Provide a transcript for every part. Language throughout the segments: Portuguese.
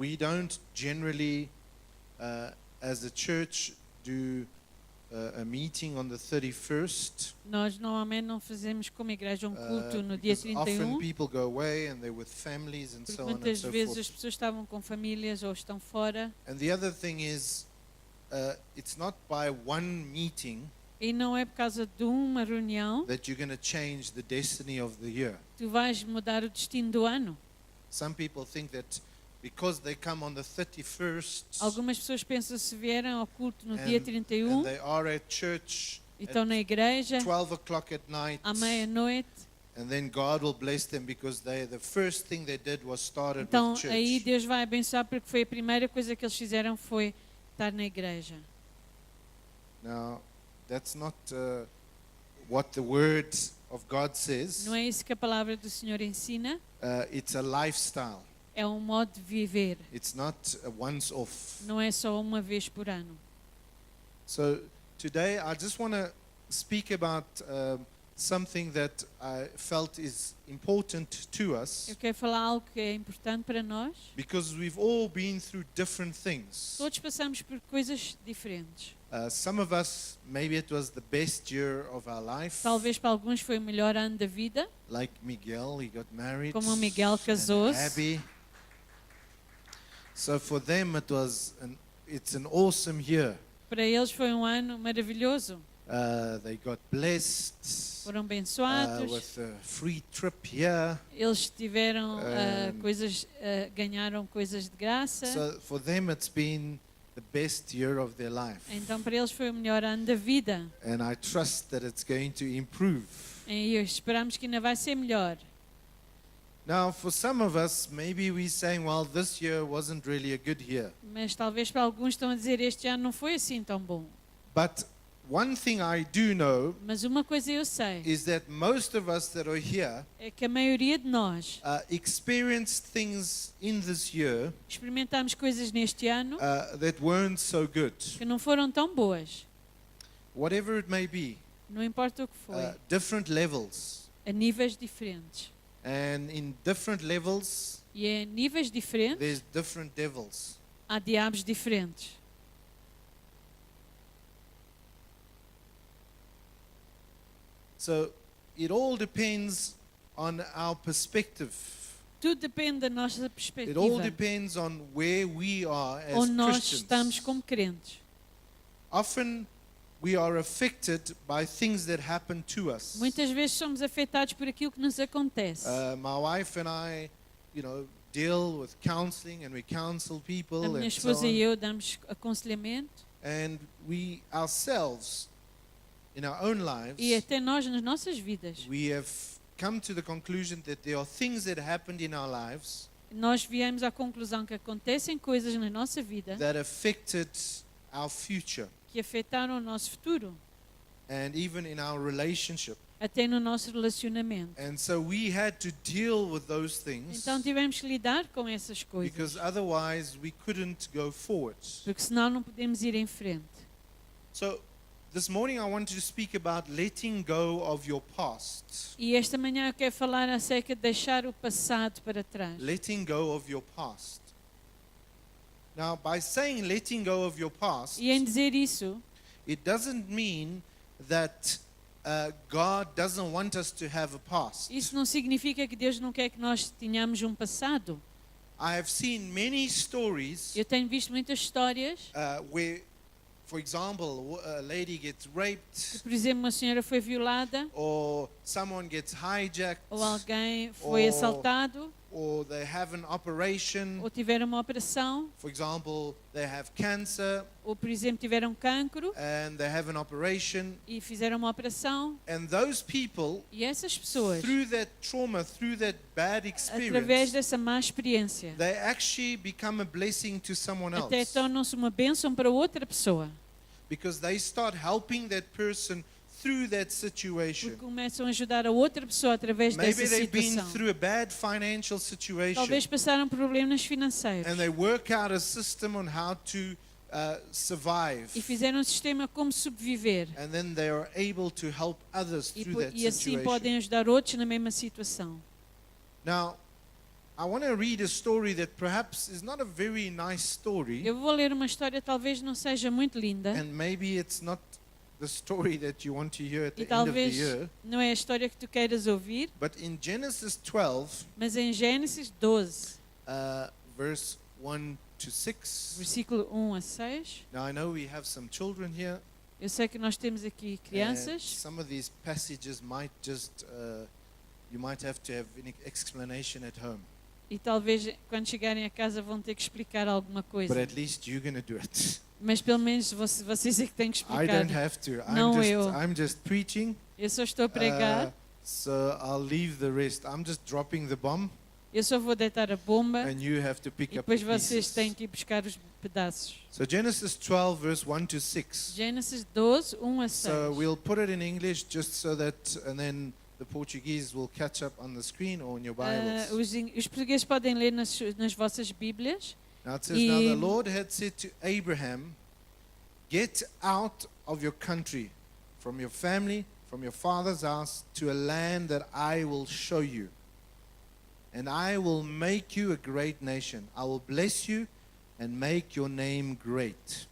we don't generally, as a church, do a meeting on the 31st. Nós normalmente não fazemos como igreja culto no dia Because often 31, people go away and they're with families and porque so on and muitas so vezes as forth. pessoas estavam com famílias ou estão fora. And the other thing is, it's not by one meeting E não é por causa de uma reunião that you're going to change the destiny of the year. que tu vais mudar o destino do ano. Some people think that because they come on the 31st Algumas pessoas pensam se vieram ao culto no dia and 31 they are at church e estão na igreja 12 o'clock at night, à meia-noite, and then God will bless them because the first thing they did was started então with church. aí Deus vai abençoar porque foi a primeira coisa que eles fizeram foi estar na igreja. Now, that's not what the Word of God says. Não é isso que a palavra do Senhor ensina, It's a lifestyle. é um modo de viver, It's not a once off. não é só uma vez por ano. So today I just want to speak about something that I felt is important to us, Eu quero falar algo que é importante para nós. because we've all been through different things. Todos passamos por coisas diferentes. Some of us, maybe it was the best year of our life. Talvez para alguns foi o melhor ano da vida, Like Miguel, he got married. como o Miguel casou-se. And Abby. So for them it's an awesome year. Para eles foi um ano maravilhoso. They got blessed Foram abençoados. with a free trip here. Eles tiveram Um, ganharam coisas de graça. So for them it's been the best year of their life. Então para eles foi o melhor ano da vida. And I trust that it's going to improve. E esperamos que ainda vai ser melhor. Now for some of us, maybe we're saying, well, this year wasn't really a good year. Mas talvez para alguns estão a dizer este ano não foi assim tão bom. But one thing I do know Mas uma coisa eu sei, is that most of us that are here é que a maioria de nós experienced things in this year experimentamos coisas neste ano that weren't so good. que não foram tão boas. Whatever it may be, Não importa o que foi, different levels. a níveis diferentes. And in different levels, E em níveis diferentes, there's different devils. há diabos diferentes. So it all depends on our perspective. Tudo depende da nossa It all perspectiva, depends on where we are as onde nós Christians. estamos como crentes. Often we are affected by things that happen to us. Muitas vezes somos afetados por aquilo que nos acontece. My wife and I, deal with counseling, and we counsel people A minha and so esposa e on. eu damos aconselhamento And we ourselves, in our own lives, e até nós nas nossas vidas. we have come to the conclusion that there are things that happened in our lives Nós viemos à conclusão que acontecem coisas na nossa vida that affected our future que afetaram o nosso futuro, and even in our relationship. até no nosso relacionamento. And so we had to deal with those things, Então tivemos que lidar com essas coisas, because otherwise we couldn't go forward. porque senão não podemos ir em frente. So this morning I want to speak about letting go of your past. E esta manhã eu quero falar acerca de deixar o passado para trás. Letting go of your past. Now, by saying letting go of your past, E em dizer isso, it doesn't mean that God doesn't want us to have a past. isso não significa que Deus não quer que nós tenhamos um passado. I have seen many stories Eu tenho visto muitas histórias where, for example, a lady gets que, raped, por exemplo, uma senhora foi violada or someone gets hijacked, ou alguém foi Ou- assaltado or they have an operation. ou tiveram uma operação For example, they have cancer ou, por exemplo, tiveram cancro and they have an operation. e fizeram uma operação. And those people, E essas pessoas, through that trauma, through that bad através experience, dessa má experiência, they actually become a blessing to someone até else, tornam-se uma bênção para outra pessoa. because they start helping that person through that situation. Porque começam a ajudar a outra pessoa através Maybe dessa they've been situação. through a bad financial situation, Talvez passaram problemas financeiros and they work out a system on how to survive, e fizeram um sistema como sobreviver. and then they are able to help others E, through that e assim situation. podem ajudar outros na mesma situação. Now, I want to read a story that perhaps is not a very nice story, Eu vou ler uma história talvez não seja muito linda and maybe it's not the story that you want to hear at e the end of the talvez year. não é a história que tu queiras ouvir, But in Genesis 12, mas em Gênesis 12, verse 1 to 6. versículo 1 a 6, Now I know we have some children here. eu sei que nós temos aqui and crianças some of these passages might just, you might have to have an explanation at home. e talvez quando chegarem a casa vão ter que explicar alguma But coisa. at least you're going to do it. Mas pelo menos vocês é que têm que I explicar. don't have to. Não eu. I'm just preaching. Eu só estou a pregar, So I'll leave the rest. I'm just dropping the bomb, eu só vou deitar a bomba and you have to pick e up the depois vocês pieces. têm que ir buscar os pedaços. So Genesis 12, verse 1 to 6. Gênesis 12, 1 a 6. So we'll put it in English just so that, and then the Portuguese will catch up on the screen or in your Bibles. Os portugueses podem ler nas vossas Bíblias. Now it says, Now the Lord had said to Abraham, get out of your country, from your family, from your father's house, to a land that I will show you. And I will make you a great nation. I will bless you and make your name great.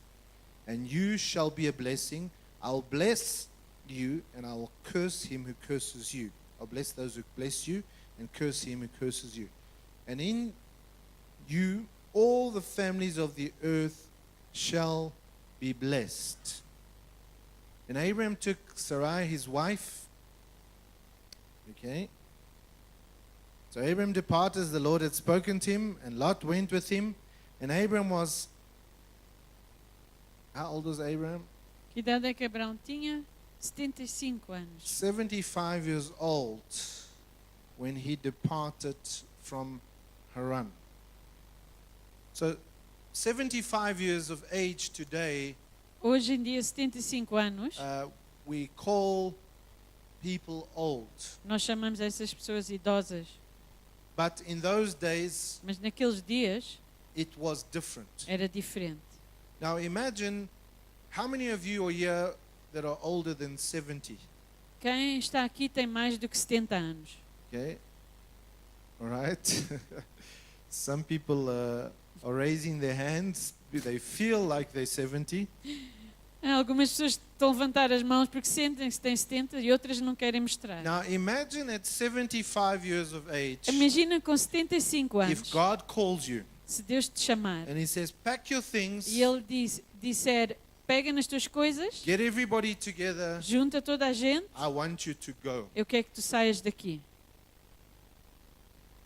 And you shall be a blessing. I will bless you, and I will curse him who curses you. I'll bless those who bless you, and curse him who curses you. And in you all the families of the earth shall be blessed. And Abraham took Sarai his wife. Okay. So Abraham departed as the Lord had spoken to him, and Lot went with him. And Abraham was, how old was Abraham? Que idade é que Abraão tinha? 75 anos. 75 years old when he departed from Haran. So 75 years of age today, Hoje em dia, 75 anos, we call people old. nós chamamos essas pessoas idosas. But in those days, Mas naqueles dias it was different. era diferente. Now imagine how many of you are here that are older than 70? Quem está aqui tem mais do que 70 anos. Okay? All right? Some people are raising their hands. They feel like they're 70. Algumas pessoas estão a levantar as mãos porque sentem-se que têm 70 e outras não querem mostrar. Now imagine at 75 years of age, Imagina com 75 if anos, God calls you se Deus te chamar and He says, pack your things, e Ele disser, pega nas tuas coisas, get everybody together, junta toda a gente, I want you to go. eu quero que tu saias daqui.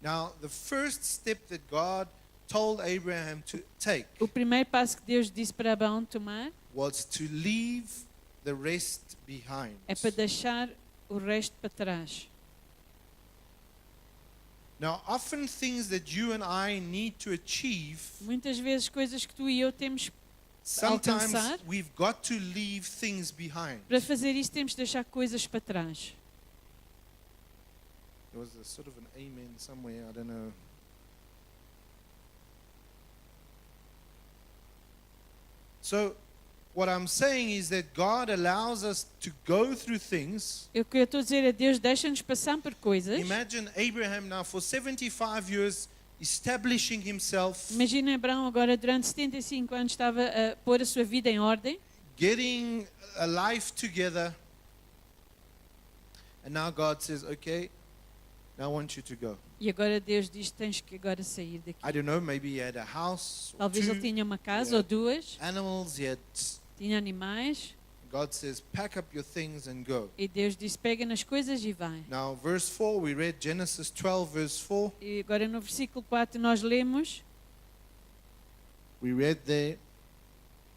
Now the first step that God told Abraham to take O primeiro passo que Deus disse para Abraão tomar was to leave the rest behind. é para deixar o resto para trás. Now, often things that you and I need to achieve, Muitas vezes coisas que tu e eu temos sometimes alcançar. we've got to leave things behind. para fazer isso temos de deixar coisas para trás. There was a sort of an amen somewhere, I don't know. So, what I'm saying is that God allows us to go through things. O que eu estou a dizer é Deus deixa-nos passar por coisas. Imagine Abraham now for 75 years establishing himself, Imagina Abraão agora durante 75 anos estava a pôr a sua vida em ordem, getting a life together. And now God says, okay, now I want you to go. e agora Deus diz tens que agora sair daqui. I don't know, maybe he had a house or Talvez ele two, tinha uma casa Yeah. ou duas, animals, he had. tinha animais, God says, pack up your things and go. e Deus disse pega nas coisas e vai. Now, verse 4, we read Genesis 12, verse 4. E agora no versículo 4 nós lemos, We read there,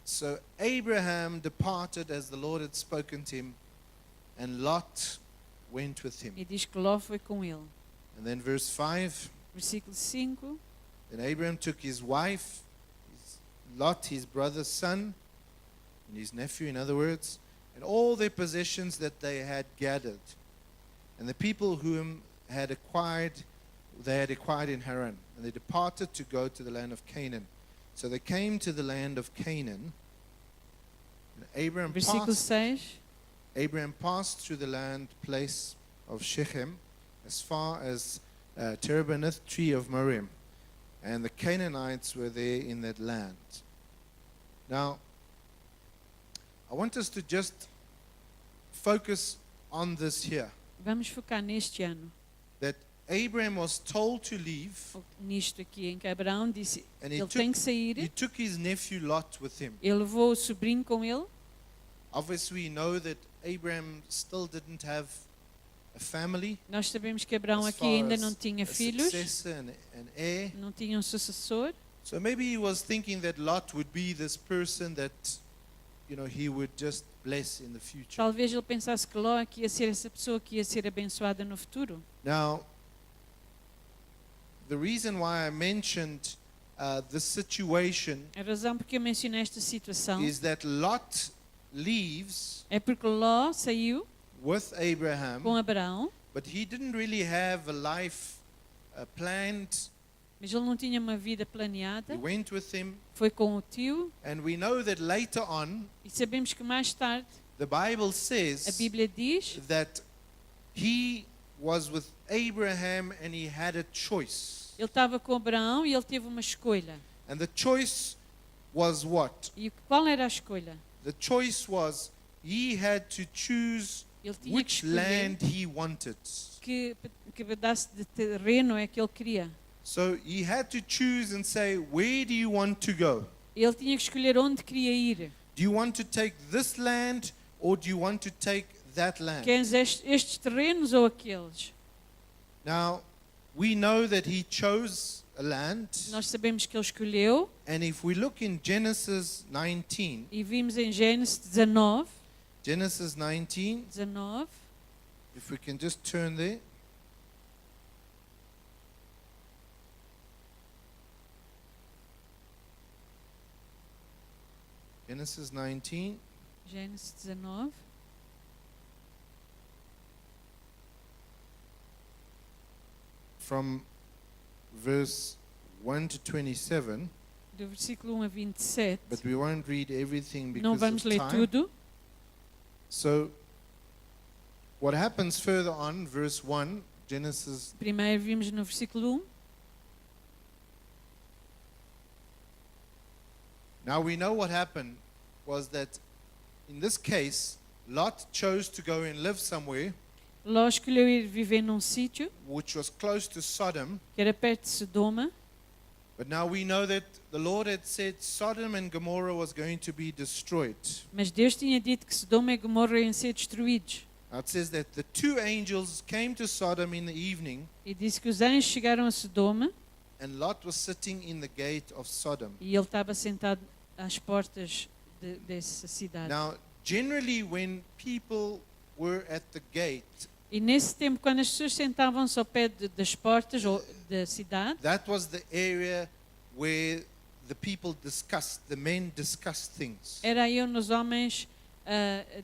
so Abraham departed as the Lord had spoken to him, and Lot went with him. e diz que Ló foi com ele. And then verse 5, Versículo 5, then Abraham took his wife, Lot, his brother's son, and his nephew, in other words, and all their possessions that they had gathered, and the people whom they had acquired in Haran, and they departed to go to the land of Canaan. So they came to the land of Canaan, and versículo 6, Abraham passed through the land place of Shechem as far as Terebinth tree of Moreh, and the Canaanites were there in that land. Now, I want us to just focus on this here, Vamos focar neste ano, that Abraham was told to leave, nisto aqui, em que Abraão disse, and ele tem que he sair, took his nephew Lot with him. ele levou o sobrinho com ele. Obviously, we know that Abraham still didn't have a family, Nós sabemos que Abraão as aqui far ainda as não tinha a filhos, successor and an heir. não tinha um sucessor. So maybe he was thinking that Lot would be this person that, he would just bless in the future. Talvez ele pensasse que Ló ia ser essa pessoa que ia ser abençoada no futuro. Now, the reason why I mentioned this situation A razão porque eu mencionei esta situação is that Lot leaves é porque Ló saiu with Abraham, com Abraão, but he didn't really have a life planned. mas ele não tinha uma vida He planeada. went with him, Foi com o tio and we know that later on, e sabemos que mais tarde the Bible a says Bíblia diz that he was with Abraham and he had a choice. ele estava com Abraão e ele teve uma escolha. And the choice was what? E qual era a escolha? The choice was he had to choose Ele tinha que which escolher land he wanted. que pedaço de terreno é que ele queria. So he had to choose and say, where do you want to go? Ele tinha que escolher onde queria ir. Do you want to take this land or do you want to take that land? Queres estes terrenos ou aqueles? Now, we know that he chose a land, Nós sabemos que ele escolheu and if we look in Genesis 19, e vimos em Gênesis 19, if we can just turn there. Genesis 19, Gênesis 19, from verse 1 to 27, do versículo 1 a 27. but we won't read everything Não because vamos of ler time. tudo. So, what happens further on, verse 1, Genesis, Primeiro vimos no versículo 1. now we know what happened was that in this case, Lot chose to go and live somewhere Ló escolheu ir viver num sítio which was close to Sodom, que era perto de Sodoma, but now we know that the Lord had said Sodom and Gomorrah was going to be destroyed. mas Deus tinha dito que Sodoma e Gomorra iam ser destruídos. Now it says that the two angels came to Sodom in the evening, E disse que os anjos chegaram a Sodoma and Lot was sitting in the gate of Sodom. e ele estava sentado às portas dessa cidade. Now, generally, when people were at the gate, E nesse tempo, quando as pessoas sentavam-se ao pé das portas da cidade, that was the area where the people discussed, the men discussed things. era aí onde os homens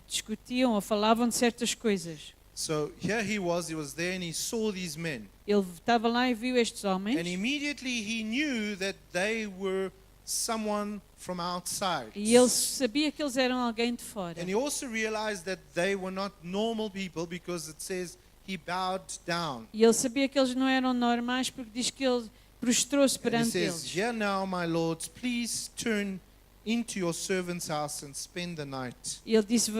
discutiam ou falavam de certas coisas. So here he was there and he saw these men. Ele estava lá e viu estes homens And immediately he knew that they were someone from outside. e ele sabia que eles eram alguém de fora. And he also realized that they were not normal people because it says he bowed down. E ele sabia que eles não eram normais porque diz que ele prostrou-se And he perante says, eles. "Here now, my lords, please turn into your servant's house and spend the night." E ele disse: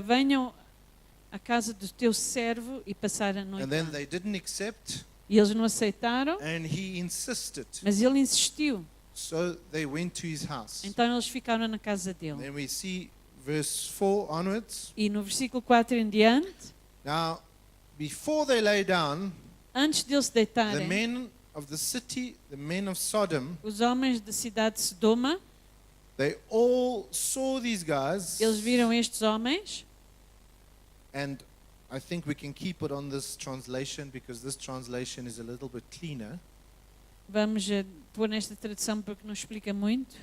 venham à casa do teu servo e passar a noite And then lá. they didn't accept, E eles não aceitaram, and he insisted. mas ele insistiu. So they went to his house. Então eles ficaram na casa dele. Then we see verse 4 onwards. E no versículo 4 em diante, Now, before they lay down, antes de eles se the deitarem, men of the city, the men of Sodom, os homens da cidade de Sodoma, they all saw these guys, eles viram estes homens, and I think we can keep it on this translation because this translation is a little bit cleaner. vamos pôr nesta tradução porque não explica muito.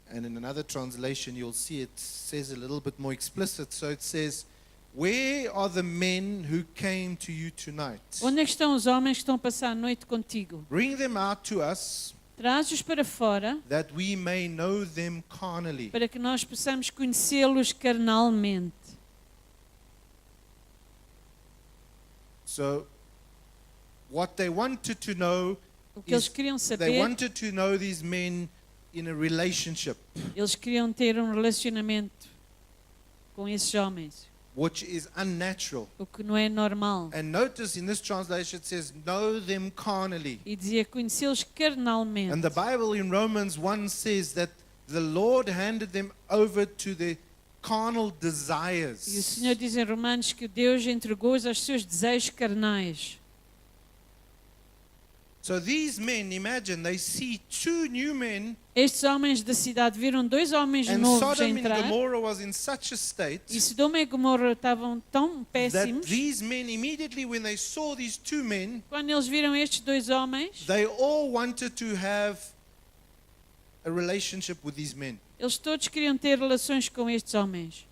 And in another translation, you'll see it says a little bit more explicit. So it says, "Where are the men who came to you tonight? Onde é que estão os homens que estão a passar a noite contigo? Bring them out to us, Traz-os para fora, that we may know them carnally." para que nós possamos conhecê-los carnalmente. So what they wanted to know O que eles is queriam they saber, wanted to know these men in a relationship, eles queriam ter um relacionamento com esses homens, which is unnatural. o que não é normal. And notice in this translation it says, know them carnally. E dizia conhecê-los carnalmente. And the Bible in Romans 1 says that the Lord handed them over to their carnal E o desires. Senhor diz em Romanos que Deus entregou-os aos seus desejos carnais. So these men, imagine, they see two new men, Estes homens da cidade viram dois homens and novos Sodom and entrar. Gomorrah was in such a E state Sodoma e Gomorra estavam tão that péssimos. these men, immediately when they saw these two men, Quando eles viram estes dois homens, they all wanted to have a relationship with these men. eles todos queriam ter relações com estes homens.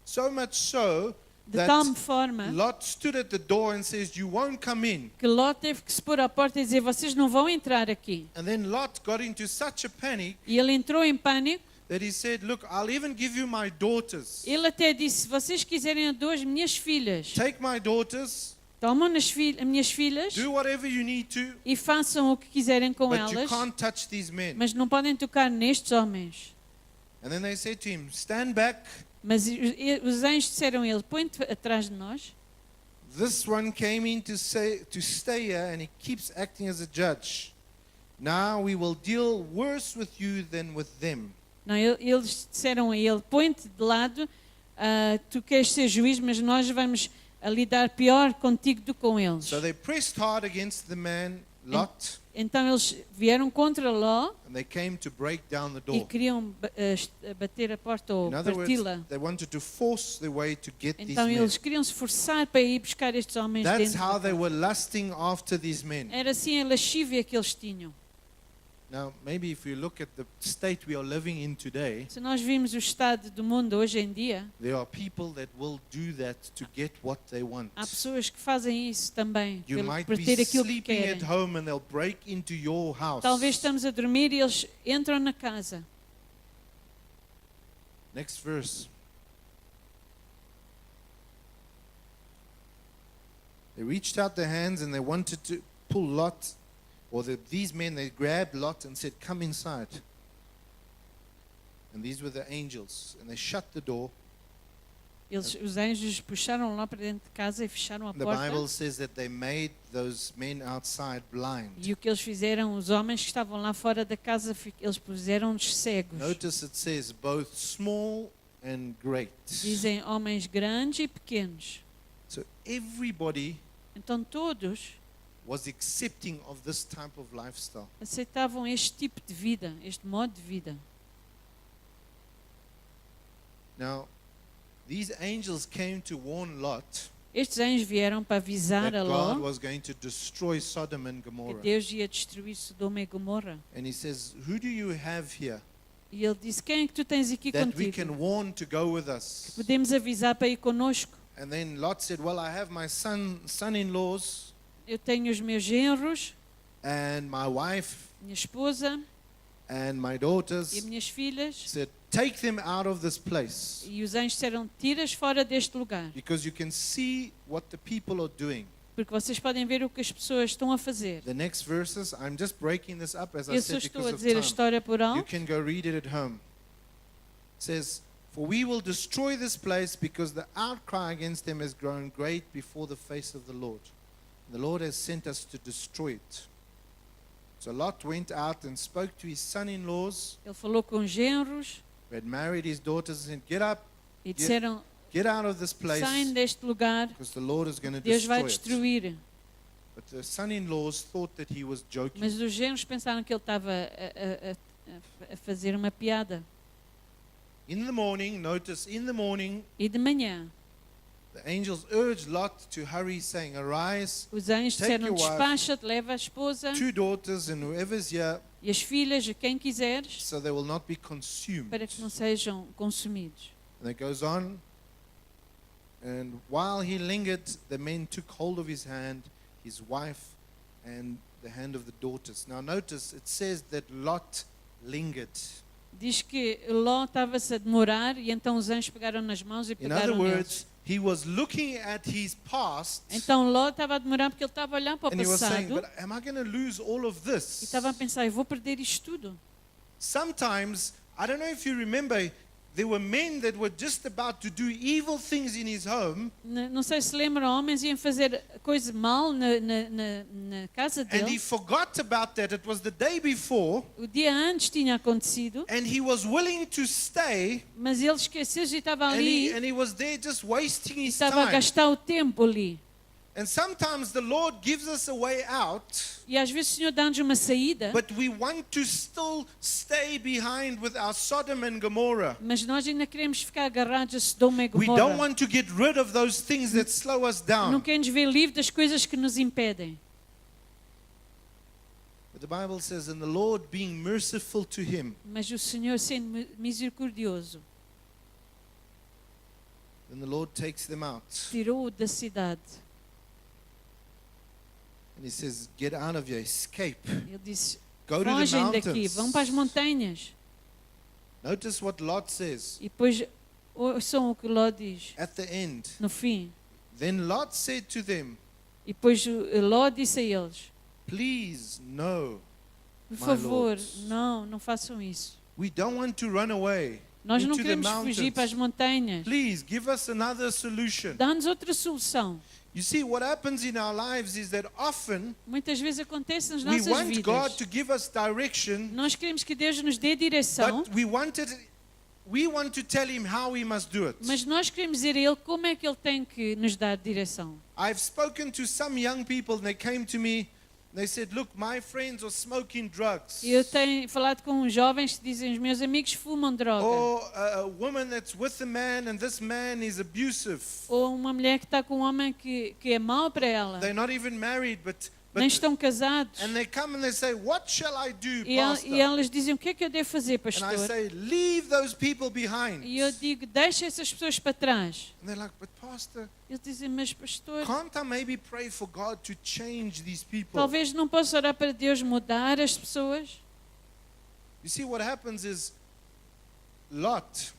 So much so De tal that forma Lot stood at the door and says, you won't come in. que Ló teve que se pôr à porta e dizer: vocês não vão entrar aqui. And then Lot got into such a panic E ele entrou em pânico. that he said, look, I'll even give you my daughters. Ele até disse: se vocês quiserem duas minhas filhas, Take my daughters, tomam as minhas filhas do whatever you need to, e façam o que quiserem com but you elas, can't touch these men. mas não podem tocar nestes homens. And then they said to him, stand back. Mas os anjos disseram a ele: põe-te atrás de nós. This one came in to stay here, and he keeps acting as a judge. Now we will deal worse with you than with them. Não, eles disseram a ele: põe-te de lado, tu queres ser juiz, mas nós vamos lidar pior contigo do que com eles. So they pressed hard against the man, Lot, Então eles vieram contra Ló and they came to break down the e door. queriam bater a porta ou In other words, parti-la. they wanted to force their way to get these Então men. eles queriam se forçar para ir buscar estes homens That's dentro. how da they casa. were lusting after these men. Era assim a lascívia que eles tinham. Now, maybe if you look at the state we are living in today, Se nós vimos o estado do mundo hoje em dia, there are people that will do that to get what they want. há pessoas que fazem isso também, You might por be ter aquilo que sleeping querem. at home and they'll break into your house. Talvez estamos a dormir e eles entram na casa. Next verse. They reached out their hands and they wanted to pull Lot, or these men, they grabbed Lot and said, come inside. And these were the angels. And they shut the door. Os anjos puxaram lá para dentro de casa e fecharam a The porta. Bible says that they made those men outside blind. E o que eles fizeram, os homens que estavam lá fora da casa, eles puseram-nos cegos. Notice it says both small and great. Dizem homens grandes e pequenos. So everybody Então todos was accepting of this type of lifestyle. aceitavam este tipo de vida, este modo de vida. Now, these angels came to warn Lot Estes anjos vieram para avisar that a God Ló was going to destroy Sodom and que Gomorrah. Deus ia destruir Sodoma e Gomorra. And he says, who do you have here E ele disse: quem é que tu tens aqui that we can contigo? warn to go with us? Podemos avisar para ir conosco. And then Lot said, well, I have my son-in-laws Eu tenho os meus genros, and my wife minha esposa and my e daughters. minhas filhas. He said, take them out of this place E os anjos disseram: tiras fora deste lugar, because you can see what the people are doing. porque vocês podem ver o que as pessoas estão a fazer. The next verses, I'm just breaking this up as I Eu só said estou because a of dizer a time. história por You alto. can go read it at home. It says, for we will destroy this place because the outcry against them has grown great before the face of the Lord. The Lord has sent us to destroy it. So Lot went out and spoke to his son-in-laws Ele falou com os genros who had married his daughters and said, get up, e disseram: get out of this place saem deste lugar, because the Lord is going to Deus vai destroy it. destruir. But the son-in-laws thought that he was joking. Mas os genros pensaram que ele estava a fazer uma piada. In the morning, notice, in the morning, E de manhã, the angels urged Lot to hurry, saying, arise, os anjos Take disseram: your wife, despacha-te, leva a esposa two daughters and whoever's here, e as filhas, e quem quiseres, so they will not be consumed. para que não sejam consumidos. And it goes on. And while he lingered, the men took hold of his hand, his wife, and the hand of the daughters. Now notice, it says that Lot lingered. Diz que Ló estava-se a demorar e então os anjos pegaram nas mãos e In other pegaram neles. words, he was looking at his past Então Ló estava a demorar porque ele estava a olhar para o and he was saying, passado but am I going to lose all of e this? estava a pensar, eu vou perder isto tudo. Sometimes, I don't know if you remember, there were men that were just about to do evil things in his home, Não sei se lembram, homens iam fazer coisa mal na casa and he dele. forgot about that. It was the day before, O dia antes tinha acontecido, and he was willing to stay, mas ele esqueceu-se e estava and ali, he was there just wasting his estava a time. gastar o tempo ali. And sometimes the Lord gives us a way out, E às vezes o Senhor dá-nos uma saída, but we want to still stay behind with our Sodom and Gomorrah. mas nós ainda queremos ficar agarrados a Sodoma e We don't Gomorra. want to get rid of those things that slow us Não down. queremos ver livre das coisas que nos impedem. But the Bible says, and the Lord being merciful to him, Mas o Senhor sendo misericordioso, then the Lord takes them out. tirou-o da cidade. And he says, get out of here, escape. Ele disse, Go to the fogem daqui, vão para as mountains. montanhas. Notice what Lot says E depois ouçam o que Ló diz at the end. no fim. Then Lot said to them, E depois Ló disse a eles, please, no. por My favor, lords. não façam isso. We don't want to run away Nós não into the queremos fugir para as montanhas. Please give us another solution. Dá-nos outra solução. You see, what happens in our lives is that often Muitas vezes acontece nas we nossas want vidas. God to give us direction, Nós queremos que Deus nos dê direção, but we want to tell him how he must do it. mas nós queremos dizer a Ele como é que Ele tem que nos dar direção. I've spoken to some young people and they came to me, they said, look, my friends are smoking drugs. E eu tenho falado com uns jovens que dizem, os meus amigos fumam droga. Or a woman that's with a man and this man is abusive. Ou uma mulher que está com um homem que é mau para ela. They're not even married, but Nem estão casados. and they come and they say, what shall I do, E pastor? elas dizem, o que é que eu devo fazer, And I pastor? say, leave those people behind. E eu digo, deixa essas pessoas para trás. And they're like, but pastor, Eles dizem, mas pastor, can't I maybe pray for God to change these people? talvez não possa orar para Deus mudar as pessoas. You see, what happens is Lot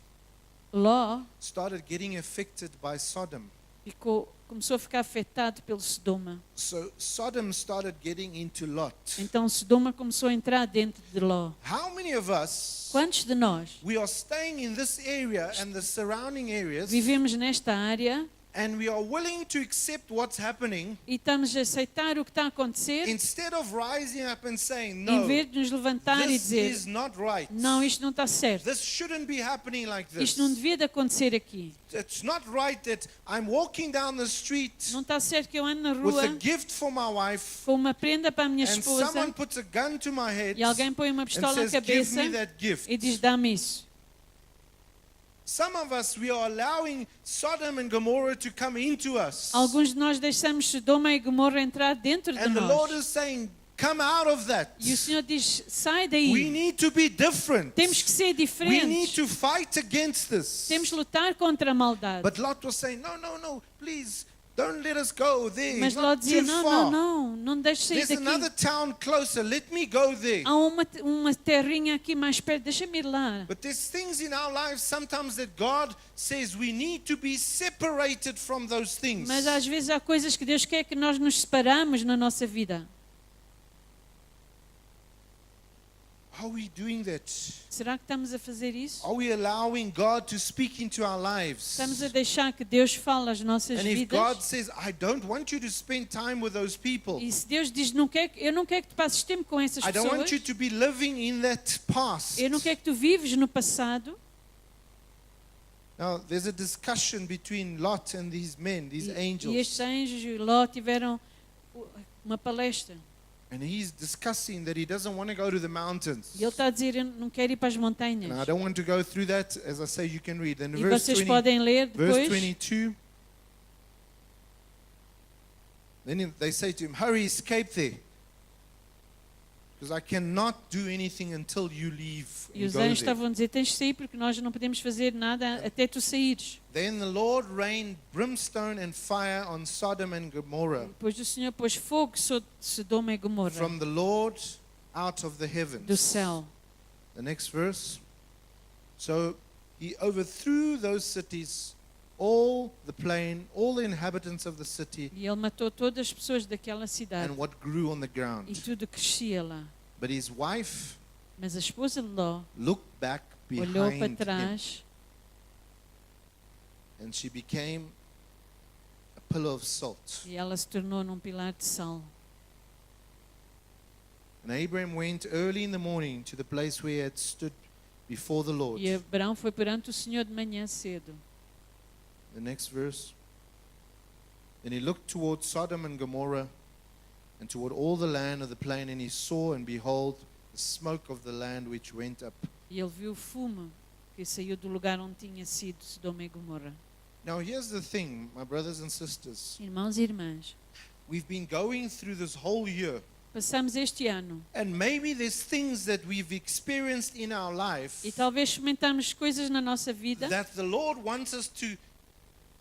Ló started getting affected by Sodom. começou a ficar afetado pelo Sodoma. So Sodom started getting into Lot. Então Sodoma começou a entrar dentro de Ló. How many of us, Quantos de nós we are staying in this area and the surrounding areas, vivemos nesta área and we are willing to accept what's happening, e estamos a aceitar o que está a acontecer, instead of rising up and saying, em no, vez de nos levantar e this dizer, is not right. não, isto não está certo. This shouldn't be happening like this. Isto não devia de acontecer aqui. It's not right that I'm walking down the street Não está certo que eu ando na with a rua gift for my wife com uma prenda para a minha and esposa someone puts a gun to my head e alguém põe uma and pistola na says, give cabeça me that gift. e diz, dá-me isso. Some of us, we are allowing Sodom and Gomorrah to come into us. Alguns de nós deixamos Sodoma e Gomorra entrar dentro de And the Lord nós. is saying, come out of that. E o Senhor diz, sai We daí. need to be different. Temos que ser We need diferentes. to fight against this. Temos que lutar contra a maldade. But Lot was saying, no, please, don't let us go there. Mas It's Ló not dizia, too não, far. não deixes sair There's another daqui. town closer. Let me go there. Há uma terrinha aqui mais perto, deixa-me ir lá. But there's things in our lives sometimes that God says we need to be separated from those things. Mas às vezes há coisas que Deus quer que nós nos separamos na nossa vida. Are we doing that? Será que estamos a fazer isso? Are we allowing God to speak into our lives? Estamos a deixar que Deus fale às nossas And if God vidas? says, I don't want you to spend time with those people, E se Deus diz, eu não quero que tu passes tempo com essas I don't want pessoas, you to be living in that past. eu não quero que tu vives no passado. Now, there's a discussion between Lot and these men, these angels. E estes anjos e Ló tiveram uma palestra. And he's discussing that he doesn't want to go to the mountains. E ele está a dizer, eu não quero ir para as montanhas. And I don't want to go through that. As I say, you can read. Then E verse vocês 20, podem ler verse depois. 22. Then they say to him, hurry, escape there. Because I cannot do anything until you leave E and os go anjos there. estavam a dizer, tens de sair porque nós não podemos fazer nada até tu saíres. Then the Lord rained brimstone and fire on Sodom and Gomorrah Depois o Senhor pôs fogo sobre Sodoma e Gomorra from the Lord out of the do heavens. céu. The next verse. So he overthrew those cities, all the plain, all the inhabitants of the city, E ele matou todas as pessoas daquela cidade and what grew on the e ground. tudo crescia lá. But his wife Mas a esposa de Ló looked back olhou para behind him, trás and she became a pillar of salt. e ela se tornou num pilar de sal. And Abraham went early in the morning to the place where he had stood before the Lord. E Abraão foi perante o Senhor de manhã cedo. The next verse. Then he looked toward Sodom and Gomorrah and toward all the land of the plain, and he saw, and behold, the smoke of the land which went up. E ele viu o fumo que saiu do lugar onde tinha sido Sodoma e Gomorra. Now here's the thing, my brothers and sisters. Irmãos e irmãs, We've been going through this whole year, passamos este ano and maybe there's things that we've experienced in our life e talvez experimentarmos coisas na nossa vida. that the Lord wants us to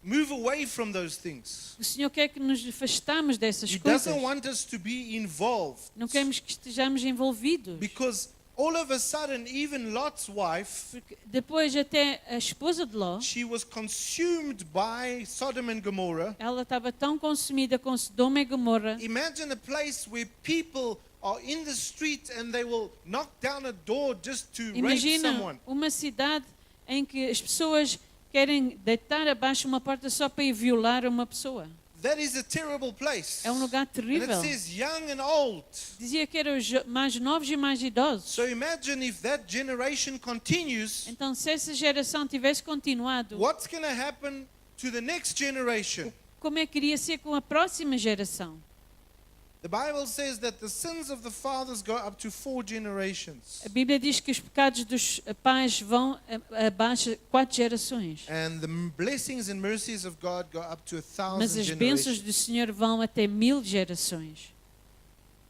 move away from those things. O Senhor quer que nos afastamos dessas He coisas. doesn't want us to be involved. Não queremos que estejamos envolvidos. Because all of a sudden, even Lot's wife, Porque depois até a esposa de Ló, she was consumed by Sodom and Gomorrah. ela estava tão consumida com Sodoma e Gomorra. Imagine a place where people are in the street and they will knock down a door just to rape Imagina someone. uma cidade em que as pessoas querem deitar abaixo uma porta só para ir violar uma pessoa. That is a terrible place. É um lugar And terrível. it says young and old. Dizia que eram os mais novos e mais idosos. So imagine if that generation continues, Então, se essa geração tivesse continuado, what's going to happen to the next generation? como é que iria ser com a próxima geração? The Bible says that the sins of the fathers go up to 4 generations. A Bíblia diz que os pecados dos pais vão abaixo 4 gerações. And the blessings and mercies of God go up to 1,000 Mas as bênçãos generations. do Senhor vão até 1000 gerações.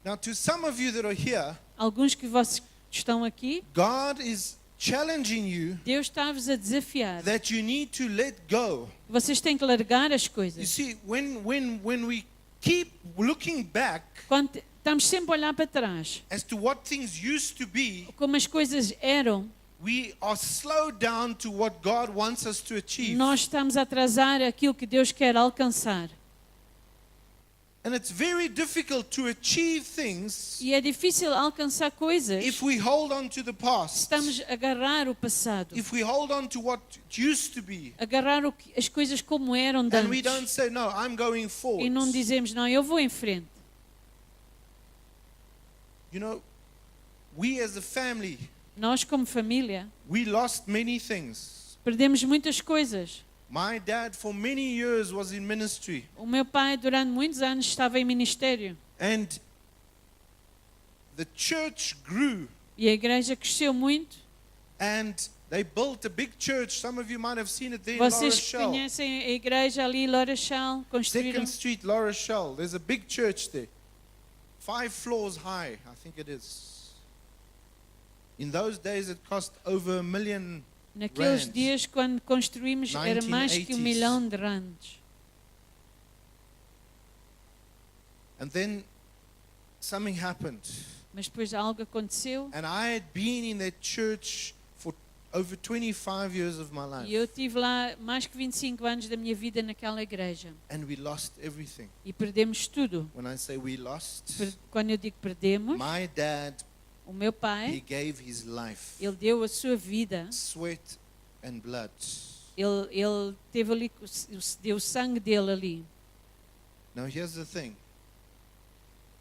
Now, to some of you that are here, Alguns que vocês estão aqui, God is challenging you Deus está-vos a desafiar. that you need to let go. Vocês têm que largar as You coisas. see, when we keep looking back Quando estamos sempre a olhar para trás, as to what things used to be, como as coisas eram, we are slowed down to what God wants us to achieve. nós estamos a atrasar aquilo que Deus quer alcançar. And it's very difficult to achieve things E é difícil alcançar coisas if we hold on to the se past, estamos a agarrar o passado, if we hold on to what used to be, agarrar as coisas como eram de and we don't antes. say, no, I'm going E forward. não dizemos, não, eu vou em frente. You know, we as a family, Nós, como família, we lost many things. perdemos muitas coisas. My dad, for many years, was in ministry. O meu pai, durante muitos anos, estava em ministério. And the church grew. E a igreja cresceu muito. And they built a big church. Some of you might have seen it there in Vocês Laurashell. conhecem a igreja ali em Lorachal, construíram. 2nd Street, Laurashell. There's a big church there. 5 floors high, I think it is. In those days, it cost over $1 million. Naqueles rands. dias, quando construímos, era mais que 1 1980s. milhão de randes. And then something happened. Mas depois algo aconteceu And I had been in that church for over 25 years of my life. e eu tive lá mais que 25 anos da minha vida naquela igreja. And we lost everything. E perdemos tudo. When I say we lost, Quando eu digo perdemos, my dad, o meu he pai, gave his life, ele deu a sua vida. sweat and blood. Ele teve ali, deu o sangue dele ali. Now here's the thing.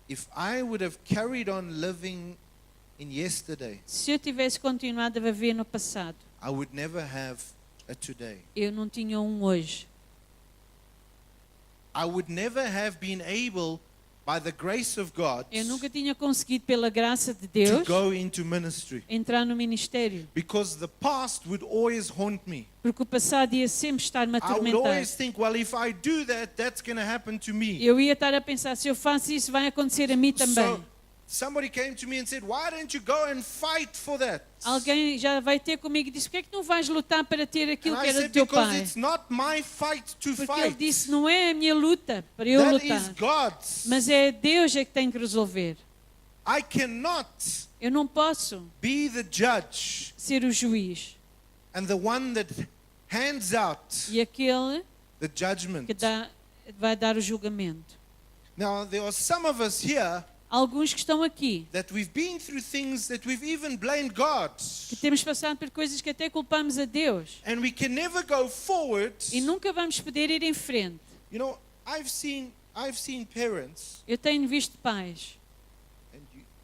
If I would have carried on living in yesterday, Se eu tivesse continuado a viver no passado, I would never have a today. eu não tinha um hoje. I would never have been able, by the grace of God, Eu nunca tinha conseguido, pela graça de to Deus, go into ministry. entrar no ministério. Because the past would always haunt me. Porque o passado ia sempre estar-me a I would atormentar. always think, well, if I do that, that's going to happen to me. Eu ia estar a pensar, se eu faço isso, vai acontecer a mim também. So somebody came to me and said, why don't you go and fight for that? Alguém já vai ter comigo e disse, porquê é que não vais lutar para ter aquilo And que I era do said, teu because pai? it's not my fight to Porque ele fight. disse, não é a minha luta para eu That is lutar, God's. mas é Deus é que tem que resolver. I cannot Eu não posso be the judge ser o juiz and the one that hands out e aquele the judgment. que vai dar o julgamento. Now, there are some of us here Alguns que estão aqui, that we've been through things that we've even blamed God. que temos passado por coisas que até culpamos a Deus And we can never go forward. e nunca vamos poder ir em frente. You know, I've seen parents, Eu tenho visto pais, and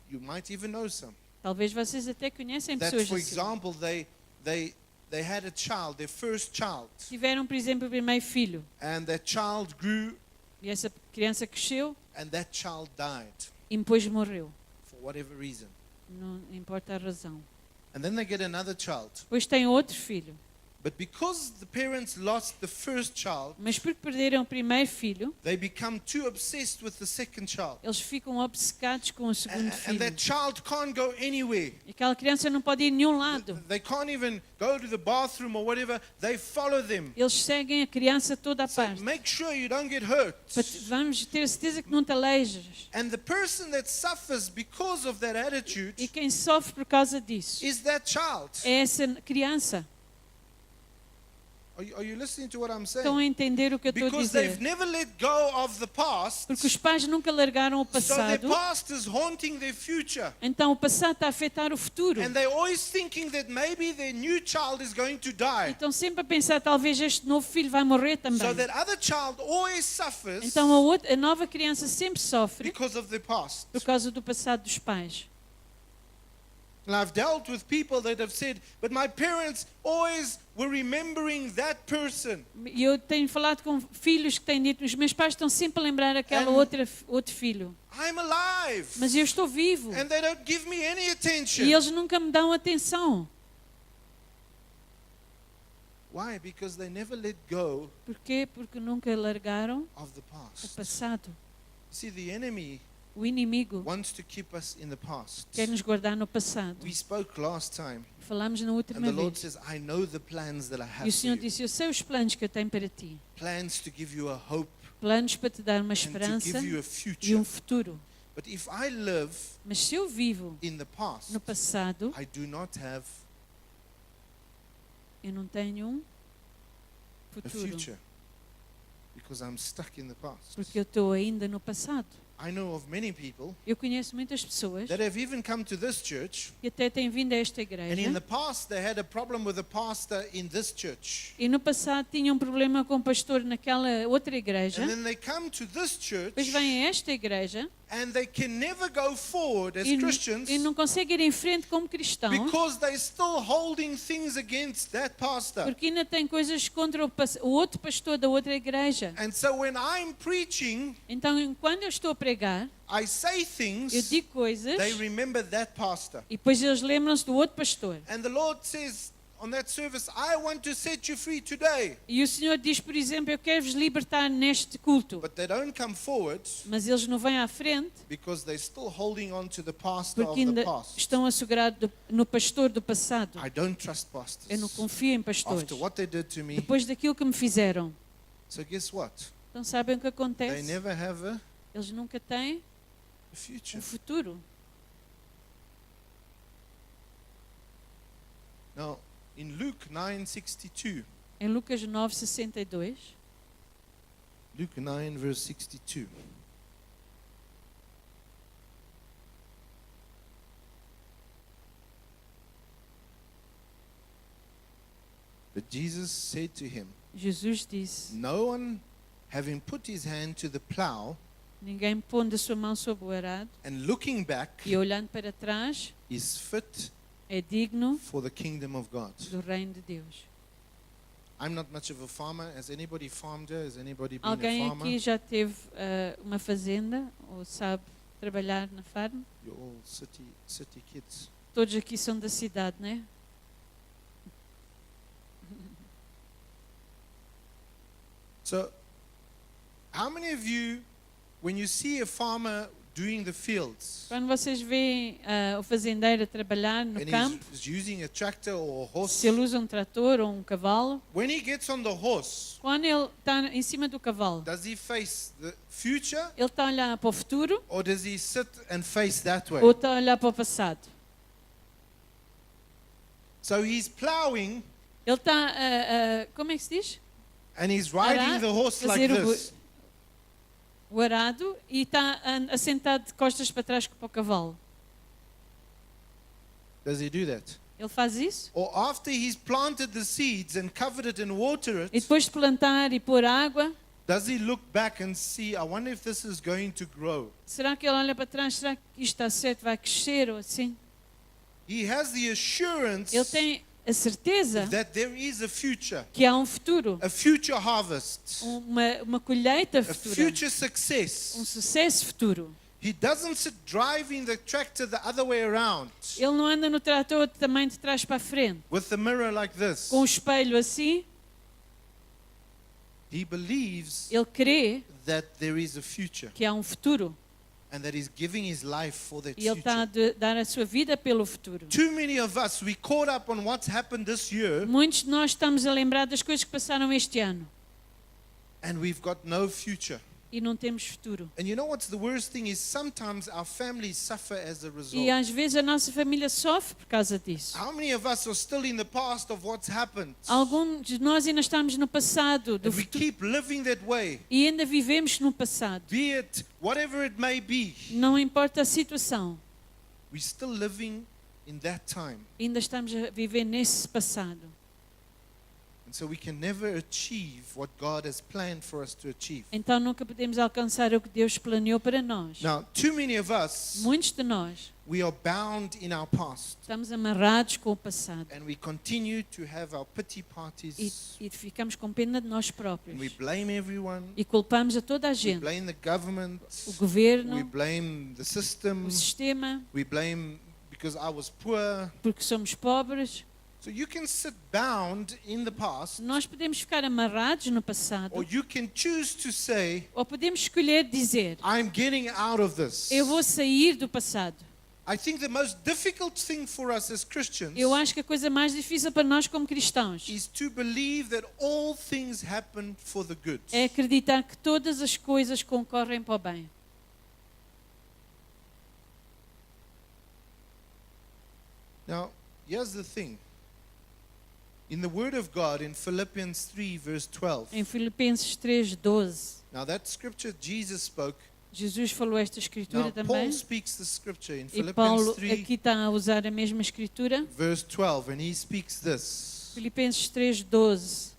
you might even know some, talvez vocês até conhecem that, pessoas for assim. example, they had a child, their first child, Tiveram, por exemplo, o primeiro filho and that child grew, e essa criança cresceu and that child died e depois morreu. for whatever reason. Não importa a razão. And then they get another child. Depois tem outro filho. But because the parents lost the first child, Mas porque perderam o primeiro filho, they become too obsessed with the second child. eles ficam obcecados com o segundo And filho. that child can't go anywhere. E aquela criança não pode ir a nenhum lado. They can't even go to the bathroom or whatever. They follow them. Eles seguem a criança toda a So parte. make sure you don't get hurt. Vamos ter certeza que não te alejas. And the person that suffers because of that attitude E quem sofre por causa disso is that child. é essa criança. Are you listening to what I'm Estão saying? a entender o que eu estou a Because dizer? they've never let go of the past. Porque os pais nunca largaram o So their passado. past is haunting their future. Então o passado está a afetar o futuro. And they're always thinking that maybe their new child is going to die. Estão sempre a pensar, talvez este novo filho vai morrer também. So that other child always suffers Então a nova criança sempre sofre because of their past. por causa do passado dos pais. And I've dealt with people that have said, but my parents always were remembering that person. E eu tenho falado com filhos que têm dito, os meus pais estão sempre a lembrar aquela outro filho. I'm alive. Mas eu estou vivo. And they don't give me any attention. E eles nunca me dão atenção. Why? Because they never let go Porquê? Porque nunca largaram of the o past. passado. See, the enemy O inimigo wants to keep us in the past. quer nos guardar no passado. We spoke last time, Falamos na and última the Lord vez. says, I know the plans that I E have o for Senhor you. disse, eu sei os planos que eu tenho para ti. Plans to give you a hope Planos para te dar uma and to esperança give you a e future. um futuro. But if I live Mas se eu vivo in the past, no passado, I do not have eu não tenho um a futuro. future because I'm stuck in the past. Porque eu estou ainda no passado. I know of many people Eu conheço muitas pessoas that have even come to this church, que até têm vindo a esta and in igreja the past they had a problem with a pastor in this church. e no passado tinham um problema com o pastor naquela outra igreja. And then they come to this church Depois vêm a esta igreja and they can never go forward as Christians e não conseguem ir em frente como cristãos because they're still holding things against that pastor. porque ainda têm coisas contra o outro pastor da outra igreja. And so when I'm preaching, Então, quando eu estou a pregar, I say eu things, digo coisas they remember that pastor. e depois eles lembram-se do outro pastor. And the Lord says on that service, I want to set you free today. E o Senhor diz, por exemplo, eu quero vos libertar neste culto. But they don't come forward Mas eles não vêm à frente because they're still holding on to the pastor porque of the ainda past. estão a segurar no pastor do passado. I don't trust Eu não pastors confio em pastores. after what they did to me. Depois daquilo que me fizeram. So guess what? Então sabem o que They acontece? never have a Eles nunca têm future. um futuro. Now, in Luke 9:62, Em Lucas 9:62, Luke 9 verse 62. But Jesus said to him, Jesus disse, no one having put his hand to the plow ninguém pondo a sua mão sobre o arado and looking back e olhando para trás is fit é digno for the kingdom of God. do reino de Deus. I'm not much of a farmer. Has anybody farmed here? Has anybody been a Alguém farmer? aqui já teve uma fazenda ou sabe trabalhar na farm? You're all city kids. Todos aqui são da cidade, né? So, how many of you, when you see a farmer doing the fields, Quando vocês veem o fazendeiro a trabalhar no and campo, he's using a tractor or a horse, se ele usa um trator ou um cavalo, when he gets on the horse, quando ele está em cima do cavalo, does he face the future ele está a olhar para o futuro or does he sit and face that way? ou está a olhar para o passado? So he's plowing Ele Ele está, como é que se diz? And he's riding the horse like Fazer this. o arado e está assentado de costas para trás para o cavalo. Does he do that? Ele faz isso? Or after he's planted the seeds and covered it and watered E it, depois de plantar e pôr água, does he look back and see, I wonder if this is going to grow? será que ele olha para trás? Será que isto está certo? Vai crescer ou assim? He has the assurance Ele tem a certeza that there is a future futuro, harvest, uma colheita a futura, future success. sucesso futuro. He doesn't sit driving the tractor the other way around Ele não anda no trator também de trás para a frente, with the mirror like this. com o espelho assim. He believes Ele crê that there is a future que há futuro and that he's giving his life for that e ele está future. a dar a sua vida pelo futuro. Too many of us, we caught up on what's happened this year Muitos de nós estamos a lembrar das coisas que passaram este ano and we've got no future. e não temos futuro. And you know what's the worst thing is sometimes our families suffer as a result. E às vezes a nossa família sofre por causa disso. How many of us are still in the past of what's happened? Alguns de nós ainda estamos no passado do And we futuro keep living that way, e ainda vivemos no passado. be it whatever it may be. Não importa a situação, We're still living in that time. ainda estamos a viver nesse passado. And so we can never achieve what God has planned for us to achieve. Então nunca podemos alcançar o que Deus planeou para nós. Now, too many of us, Muitos de nós we are bound in our past. estamos amarrados com o passado And we continue to have our pity parties. e ficamos com pena de nós And we próprios blame everyone. e culpamos a toda a We gente, blame the government. o We governo, blame the system. o sistema, We blame because I was poor. porque somos pobres. So you can sit bound in the past, Nós podemos ficar amarrados no passado or you can choose to say, ou podemos escolher dizer: I'm getting out of this. eu vou sair do passado. I think the most difficult thing for us as Christians Eu acho que a coisa mais difícil para nós como cristãos is to believe that all things happen for the good. é acreditar que todas as coisas concorrem para o bem. Now, here's the thing. In the Word of God, in Philippians 3, verse 12, Em Filipenses 3:12, now that scripture Jesus spoke, Jesus falou esta escritura now também. Paul speaks the scripture in E Philippians Paulo 3, aqui está a usar a mesma escritura. verse 12, and he speaks this. Filipenses 3:12.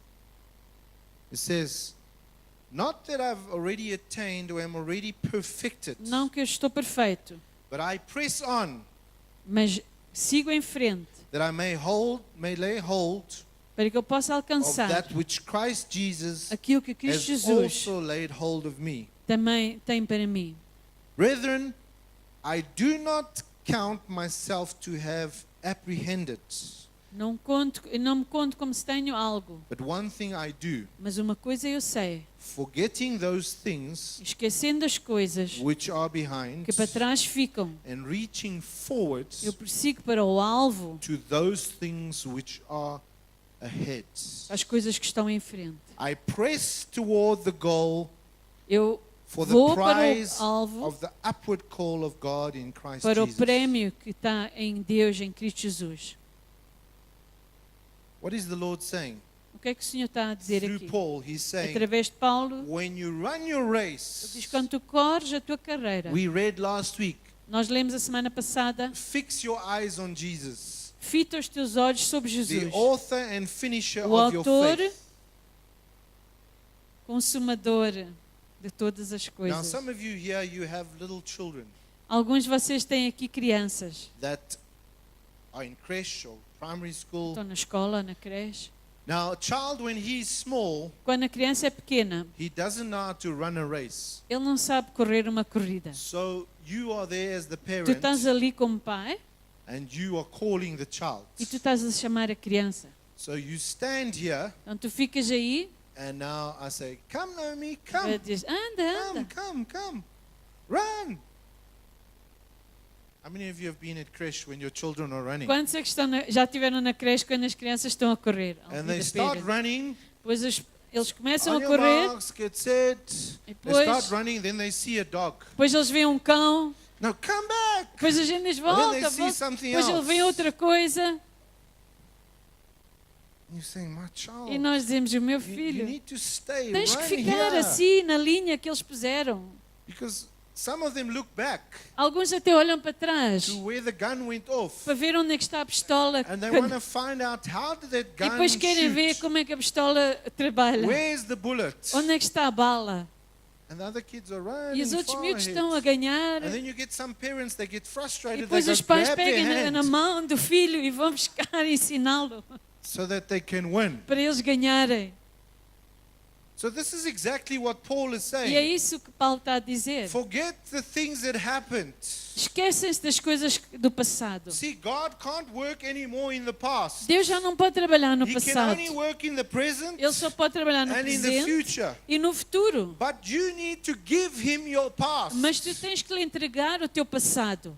It says, not that I've already attained or am already perfected, Não que eu estou perfeito, but I press on mas sigo em frente that I may lay hold para que eu possa of alcançar that which Christ Jesus aquilo que Cristo has Jesus also laid hold of me. também tem para mim. Brethren, I do not count myself to have apprehended, Não me conto como se tenho algo, but one thing I do, mas uma coisa eu sei, forgetting those things esquecendo as coisas which are behind que para trás ficam, and reaching forward eu prossigo para o alvo, to those things which are ahead. as coisas que estão em frente. I press toward the goal Eu for the vou para prize o alvo, of the upward call of God in Christ para o Jesus. prémio que está em Deus, em Cristo Jesus. What is the Lord saying? O que é que o Senhor está a dizer Through aqui? Paul, he's saying, Através de Paulo, when you run your ele race, diz: quando tu corres a tua carreira, we read last week, nós lemos a semana passada, fix your eyes on Jesus, fita os teus olhos sobre the Jesus, author and finisher o of your autor, faith. consumador de todas as Now, coisas. some of you here, you have little children Alguns de vocês têm aqui crianças, that are in creche or primary school. estão na escola, na creche. Now, a child, when he's small, Quando a criança é pequena, he doesn't know how to run a race. ele não sabe correr uma corrida. So you are there as the Tu parent, estás ali como pai and you are calling the child. e tu estás a chamar a criança. So you stand here, Então tu ficas aí and now I say, "Come, Naomi, e come, dizes: anda, come, anda. come, run." How many of you have been at creche when your children are running? Quantos é que já estiveram na creche quando as crianças estão a correr? And they start running. Depois eles começam On a your correr, marks, get set. e They start depois, running, then they see a dog. depois eles veem um cão, Now come back. depois a gente diz: And then volta, they see volta. something Depois ele vê else. outra coisa. And you're saying, my child, E nós dizemos, o meu you filho, need to stay tens que right ficar here. assim na linha que eles puseram. Because some of them look back Alguns até olham para trás to where the gun went off. para ver onde é que está a pistola. And they want to find out, how did that E gun depois querem ver shoot? como é que a pistola trabalha. Where's the bullet? Onde é que está a bala? And the other kids are E running os outros far miúdos ahead. estão a ganhar. And then you get some parents, they get E frustrated, they depois go os pais grab their pegam na hand mão do filho e vão buscar e ensiná-lo so that they can win. para eles ganharem. So this is exactly what Paul is E é saying. isso que Paulo está a dizer. Forget the things that happened. Esquecem-se das coisas do passado. See, God can't work anymore in the past. Deus já não pode trabalhar no He can passado. only work in the present Ele só pode trabalhar no and in the presente future. e no futuro. But you need to give him your past. Mas tu tens que lhe entregar o teu passado.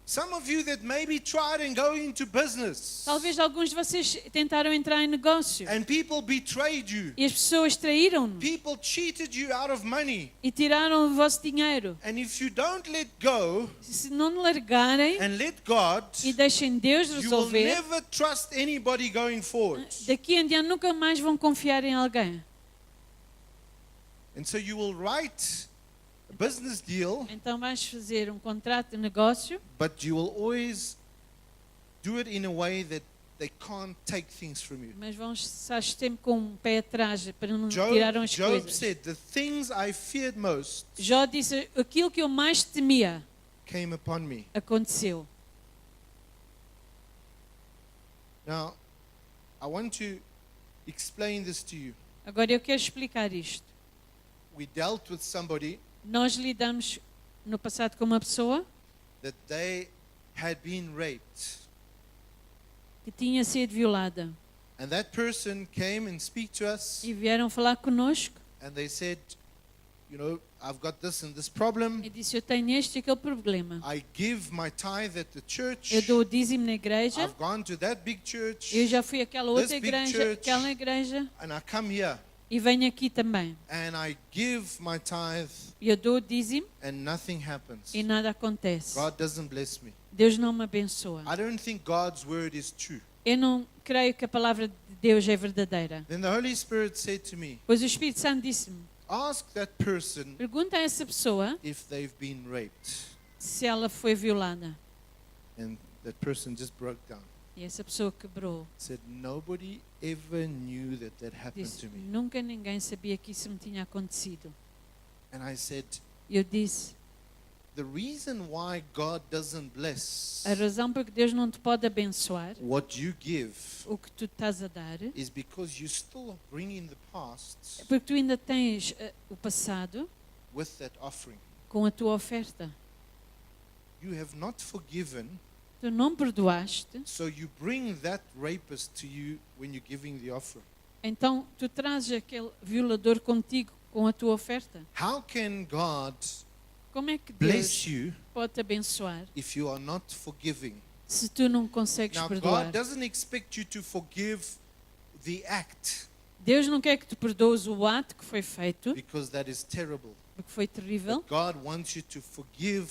Some of you that maybe tried and go into business Talvez alguns de vocês tentaram entrar em negócio and people betrayed you. e as pessoas traíram-no People cheated you out of money. e tiraram o vosso dinheiro. And if you don't let go Se não largarem and let God, e deixem Deus you will resolver, never trust anybody going forward. daqui em diante nunca mais vão confiar em alguém. And so you will write a business deal, Então vais fazer um contrato de negócio, but you will always do it in a way that they can't take things from you. mas vão estar sempre com um pé atrás para não tiraram as Job coisas. said, the things I feared most Jó disse, aquilo que eu mais temia came upon me. aconteceu. Now, I want to explain this to you. Agora eu quero explicar isto. We dealt with somebody Nós lidamos no passado com uma pessoa that they had been raped. que tinha sido violada And that person came and speak to us e vieram falar conosco and they said, you know, I've got this and this problem. e disse, eu tenho este e aquele problema. I give my tithe at the church. Eu dou o dízimo na igreja, I've gone to that big church eu já fui àquela outra This big igreja, church. aquela igreja and I come here e venho aqui também. and I give my tithe E eu dou o dízimo and nothing happens. e nada acontece. God doesn't bless me. Deus não me abençoa. I don't think God's word is true. Eu não creio que a palavra de Deus é verdadeira. Then the Holy Spirit said to me, Pois o Espírito Santo disse-me, ask that person pergunta a essa pessoa if they've been raped. se ela foi violada. And that person just broke down. E essa pessoa quebrou. Said, nobody ever knew that that happened Disse, to me. nunca ninguém sabia que isso me tinha acontecido. And I said, Eu disse, the reason why God doesn't bless a razão por que Deus não te pode abençoar what you give o que tu estás a dar is because you still bringing the past é porque tu ainda tens o passado with that offering. com a tua oferta. You have not forgiven, Tu não perdoaste, so you bring that rapist to you when you're giving the offering. então tu trazes aquele violador contigo com a tua oferta. How can God Como é que bless Deus you pode te abençoar if you are not forgiving? se tu não consegues Now, perdoar? God doesn't expect you to forgive the act Deus não quer que tu perdoes o ato que foi feito, because that is terrible. porque foi terrível, But God wants you to forgive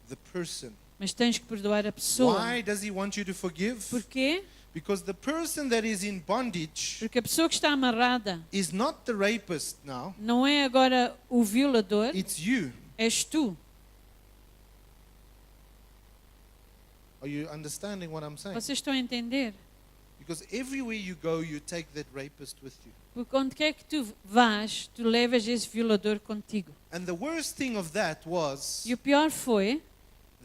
the person. mas tens que perdoar a pessoa. Why does He want you to forgive? Porquê? Because the person that is in bondage Porque a pessoa que está amarrada is not the rapist now, não é agora o violador, it's you. és tu. Are you understanding what I'm saying? Vocês estão a entender? Because everywhere you go, you take that rapist with you. Porque onde quer que tu vás, tu levas esse violador contigo. And the worst thing of that was E o pior foi,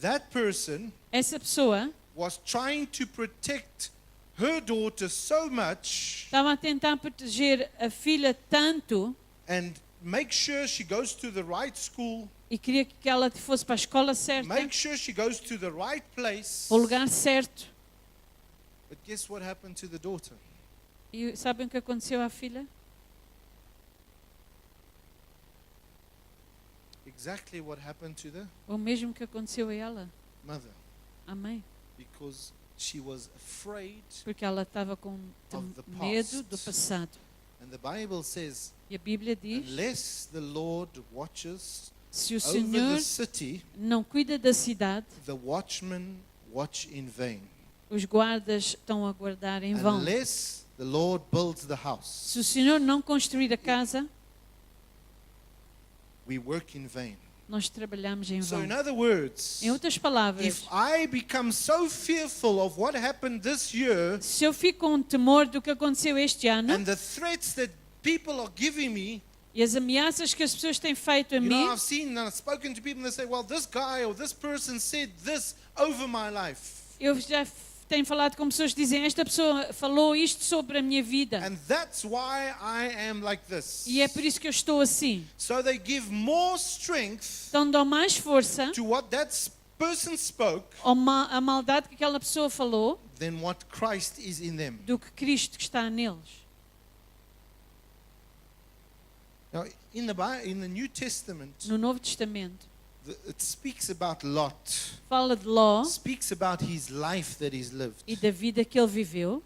that person essa pessoa was trying to protect her daughter so much estava a tentar proteger a filha tanto and make sure she goes to the right school, e queria que ela fosse para a escola certa, make sure she goes to the right place. para o lugar certo. But guess what happened to the daughter? E sabem o que aconteceu à filha? Exactly what happened to the O mesmo que aconteceu a ela, mother. à mãe. Because she was afraid. Porque ela estava com Of the medo do past. passado. And the Bible says, E a Bíblia diz, unless the Lord watches se o over Senhor the city, não cuida da cidade, the watchmen watch in vain. os guardas estão a guardar em vão. Unless the Lord builds the house, Se o Senhor não construir a casa, we work in vain. nós trabalhamos em So, vão. in other words, Em outras palavras, if I become so fearful of what happened this year se eu fico com temor do que aconteceu este ano and the threats that people are giving me, e as ameaças que as pessoas têm feito a mim, I've seen and I've spoken to people and they say, well, this guy or this person said this over my life. eu já tenho falado com pessoas que dizem, esta pessoa falou isto sobre a minha vida. And that's why I am like this. E é por isso que eu estou assim. So they give more strength Então dão mais força to what that person spoke à maldade que aquela pessoa falou than what Christ is in them. do que Cristo que está neles. Now, in the New Testament, No Novo Testamento, it speaks about Lot. fala de Ló Speaks about his life that he's lived. e da vida que ele viveu.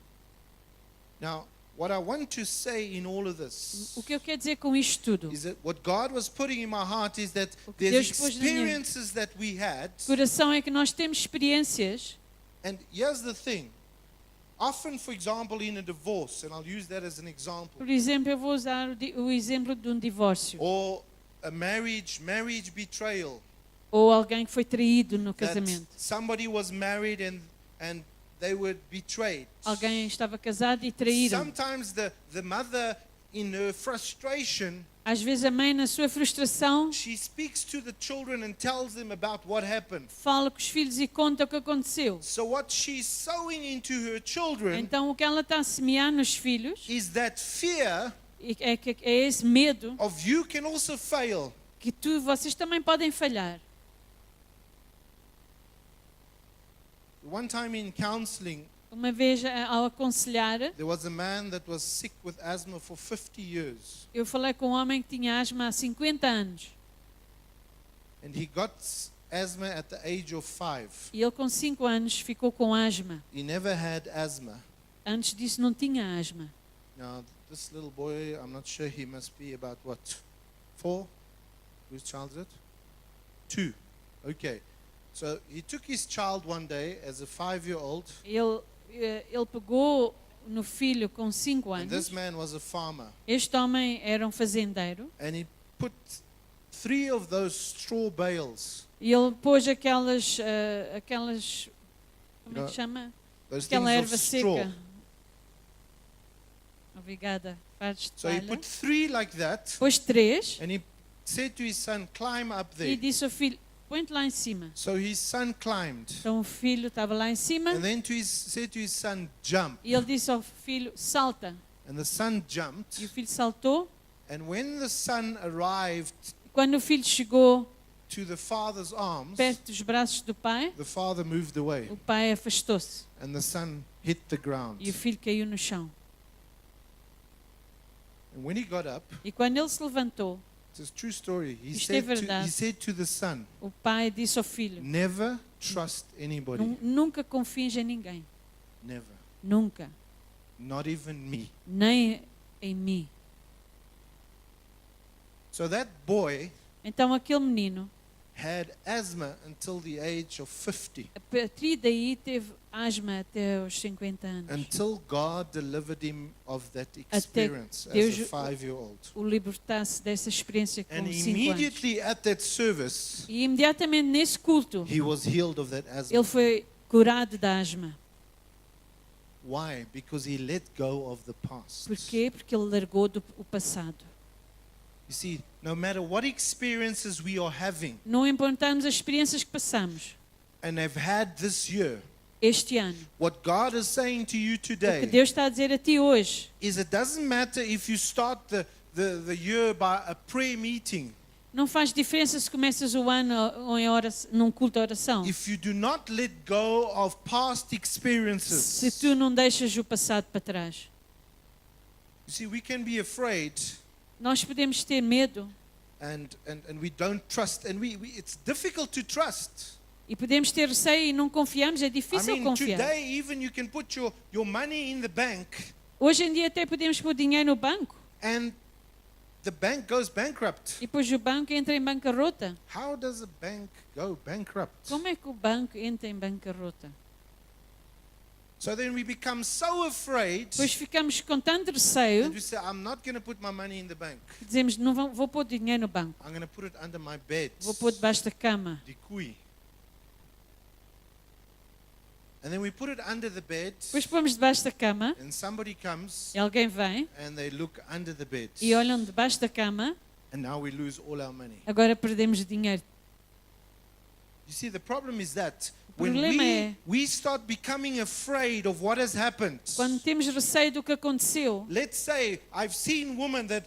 Now, what I want to say in all of this O que eu quero dizer com isto tudo? is that what God was putting in my heart is that O que there's Deus pôs na minha experiences that we had, coração é que nós temos experiências. and here's the thing. Often, for example, in a divorce, and I'll use that as an example, Por exemplo, eu vou usar o exemplo de um divórcio. or a marriage betrayal. Ou alguém que foi traído no That casamento. somebody was married and they were betrayed. Alguém estava casado e traíram. Sometimes the mother, in her frustration, Às vezes a mãe, na sua frustração, she speaks to the children and tells them about what happened. fala com os filhos e conta o que aconteceu. So what she's sowing into her children Então o que ela está a semear nos filhos is that fear é esse medo of you can also fail. que vocês também podem falhar. One time in counseling, Uma vez, ao aconselhar, there was a man that was sick with asthma for 50 years. eu falei com um homem que tinha asma há 50 anos. And he got asthma at the age of 5. E ele com 5 anos ficou com asma. He never had asthma. Antes disso não tinha asma. Now, this little boy, I'm not sure, he must be about what? 4? Whose child is it? 2. Okay. So he took his child one day as a 5-year-old, Ele pegou no filho com 5 and this anos. man was a farmer. Este homem era um fazendeiro. And he put 3 of those straw bales, E ele pôs aquelas como é que chama? those Aquela things erva of straw. seca. Obrigada. Faz de So he palha. put 3 like that, Pôs 3 and he said to his son, climb up e there. disse ao filho, põe-te lá em cima. So his son climbed. Então o filho estava lá em cima And then said to his son, jump. e ele disse ao filho, salta. And the son E o jumped. filho saltou. And when the son arrived E quando o filho chegou to the father's arms, perto dos braços do pai, the father moved away. o pai afastou-se And the son hit the ground. e o filho caiu no chão. And when he got up, E quando ele se levantou, it's a true story. Isto é verdade. He said to the son, o pai disse ao filho, never trust anybody. Nunca confies em ninguém. Never. Nunca. Not even me. Nem em mim. So that boy Então aquele menino, had asthma until the age of 50. a partir daí teve asma até aos 50 anos. Until God delivered him of that Até experience as Deus a 5-year-old. o libertasse dessa experiência com And 5 anos. immediately at that service, E imediatamente nesse culto, he was healed of that asthma. ele foi curado da asma. Why? Because he let go of the past. Porquê? Porque ele largou o passado. You see, no matter what experiences we are having Não importamos as experiências que passamos and have had this year, este ano. what God is saying to you O que today Deus está a dizer a ti hoje, is it doesn't matter if you start the year by a prayer meeting. não faz diferença se começas o ano ou num culto de oração. If you do not let go of past Se experiences, tu não deixas o passado para trás. you see, we can be afraid Nós podemos ter medo and we don't trust, and it's difficult to trust. e podemos ter receio e não confiamos, é I difícil mean, confiar. today even you can put your money in the bank Hoje em dia até podemos pôr dinheiro no banco and the bank goes bankrupt. e depois o banco entra em bancarrota. How does a bank go bankrupt? Como é que o banco entra em bancarrota? So then we become so afraid Depois ficamos com tanto that receio we say, I'm not going to put my money in the bank. que dizemos, não vou pôr dinheiro no banco, I'm going to put it under my bed. vou pôr debaixo da cama. Dikui. And then we put it under the bed, Depois pomos debaixo da cama and somebody comes e alguém vem and they look under the bed. e olham debaixo da cama, And now we lose all our money. agora perdemos dinheiro. You see, the problem is that O when problema é we start becoming afraid of what has happened. quando temos receio do que aconteceu. Let's say I've seen women that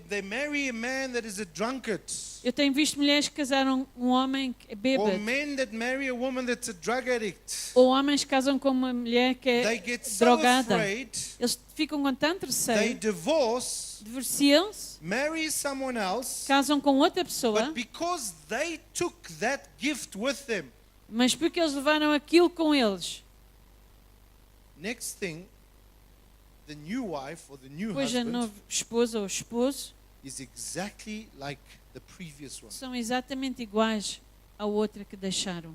they marry a man that is a drunkard. Eu tenho visto mulheres que casaram com um homem que é Or bêbado. men that marry a woman that's a drug addict. Ou homens que casam com uma mulher que They é get so drogada. afraid, Eles ficam com tanto they receio, divorce, divorciam-se, marry someone else, casam com outra pessoa, but because they took that gift with them, mas porque eles levaram aquilo com eles. next thing, the new wife or the new Depois a husband nova esposa ou esposo is exactly like the previous one. são exatamente iguais à outra que deixaram.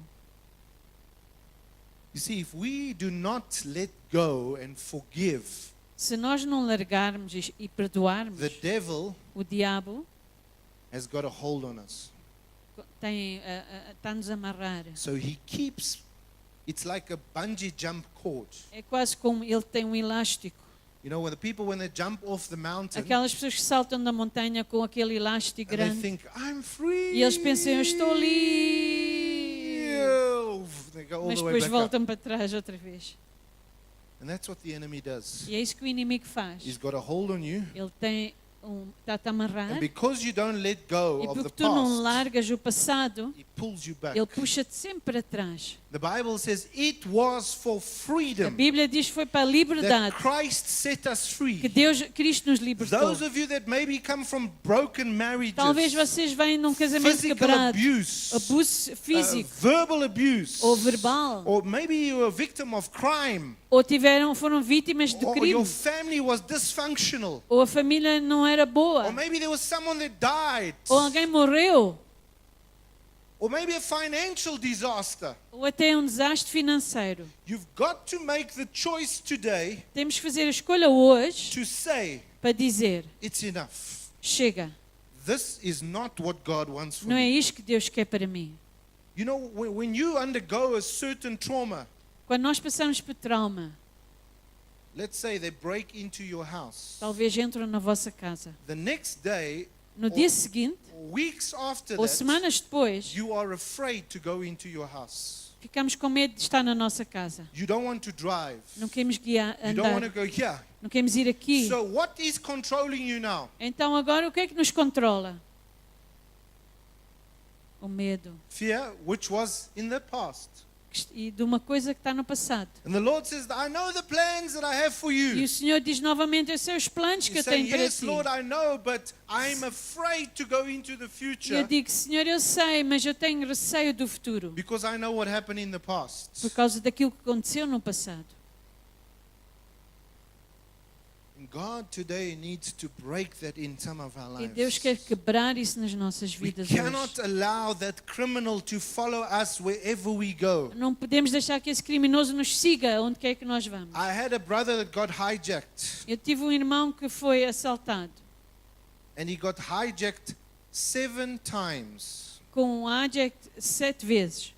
You see, if we do not let go and forgive, Se nós não largarmos e perdoarmos, the devil o diabo has got a hold on us. está-nos a amarrar. So he keeps, it's like a bungee jump cord. É quase como ele tem um elástico. You know, when the people, when they jump off the mountain, Aquelas pessoas que saltam da montanha com aquele elástico and they grande think, I'm free. e eles pensam, eu estou livre, They go all mas the way depois back up. voltam para trás outra vez. And that's what the enemy does. E é isso que o inimigo faz. He's got a hold on you. Ele tem está-te a amarrar And because you don't let go e of porque the tu não past, largas o passado, he pulls you back. ele puxa-te sempre para trás. The Bible says it was for A freedom Bíblia diz que foi para a that liberdade Christ set us que free. Cristo nos libertou. Those of you that maybe come from broken marriages, Talvez vocês venham num casamento physical quebrado, abuse, abuso físico verbal abuse, ou verbal, or maybe you were a victim of crime, ou foram vítimas de or crime, your family was dysfunctional, ou a família não era or boa, maybe there was someone that died, ou alguém morreu, or maybe a financial disaster. ou até um desastre financeiro. You've got to make the choice today Temos que fazer a escolha hoje to say, para dizer, it's enough. chega, This is not what God wants for não é me. isto que Deus quer para mim. You know, when you undergo a certain trauma, Quando nós passamos por trauma, let's say they break into your house. talvez entram na vossa casa. The next day, No dia seguinte, or weeks after ou that, semanas depois, you are afraid to go into your house. ficamos com medo de estar na nossa casa. You don't want to drive. Não queremos You don't want to andar, go here. não queremos ir aqui. So what is controlling you now? Então agora o que é que nos controla? O medo. Fear, which was in the past. E de uma coisa que está no passado. And the Lord says, I know the plans that I have for E you. o Senhor diz novamente, eu sei os planos que You eu say, tenho para yes, ti. Lord, I know, but I'm afraid to go into the E eu future digo, Senhor, eu sei, mas eu tenho receio do futuro. because I know what happened in the Por past. causa daquilo que aconteceu no passado. And God today needs to break that in some of our E Deus quer lives. quebrar isso nas nossas We vidas cannot hoje. allow that criminal to follow us wherever we go. Não podemos deixar que esse criminoso nos siga onde quer que nós vamos. I had a brother that got hijacked, Eu tive um irmão que foi assaltado and he got hijacked 7 times. com um Ajax 7 vezes.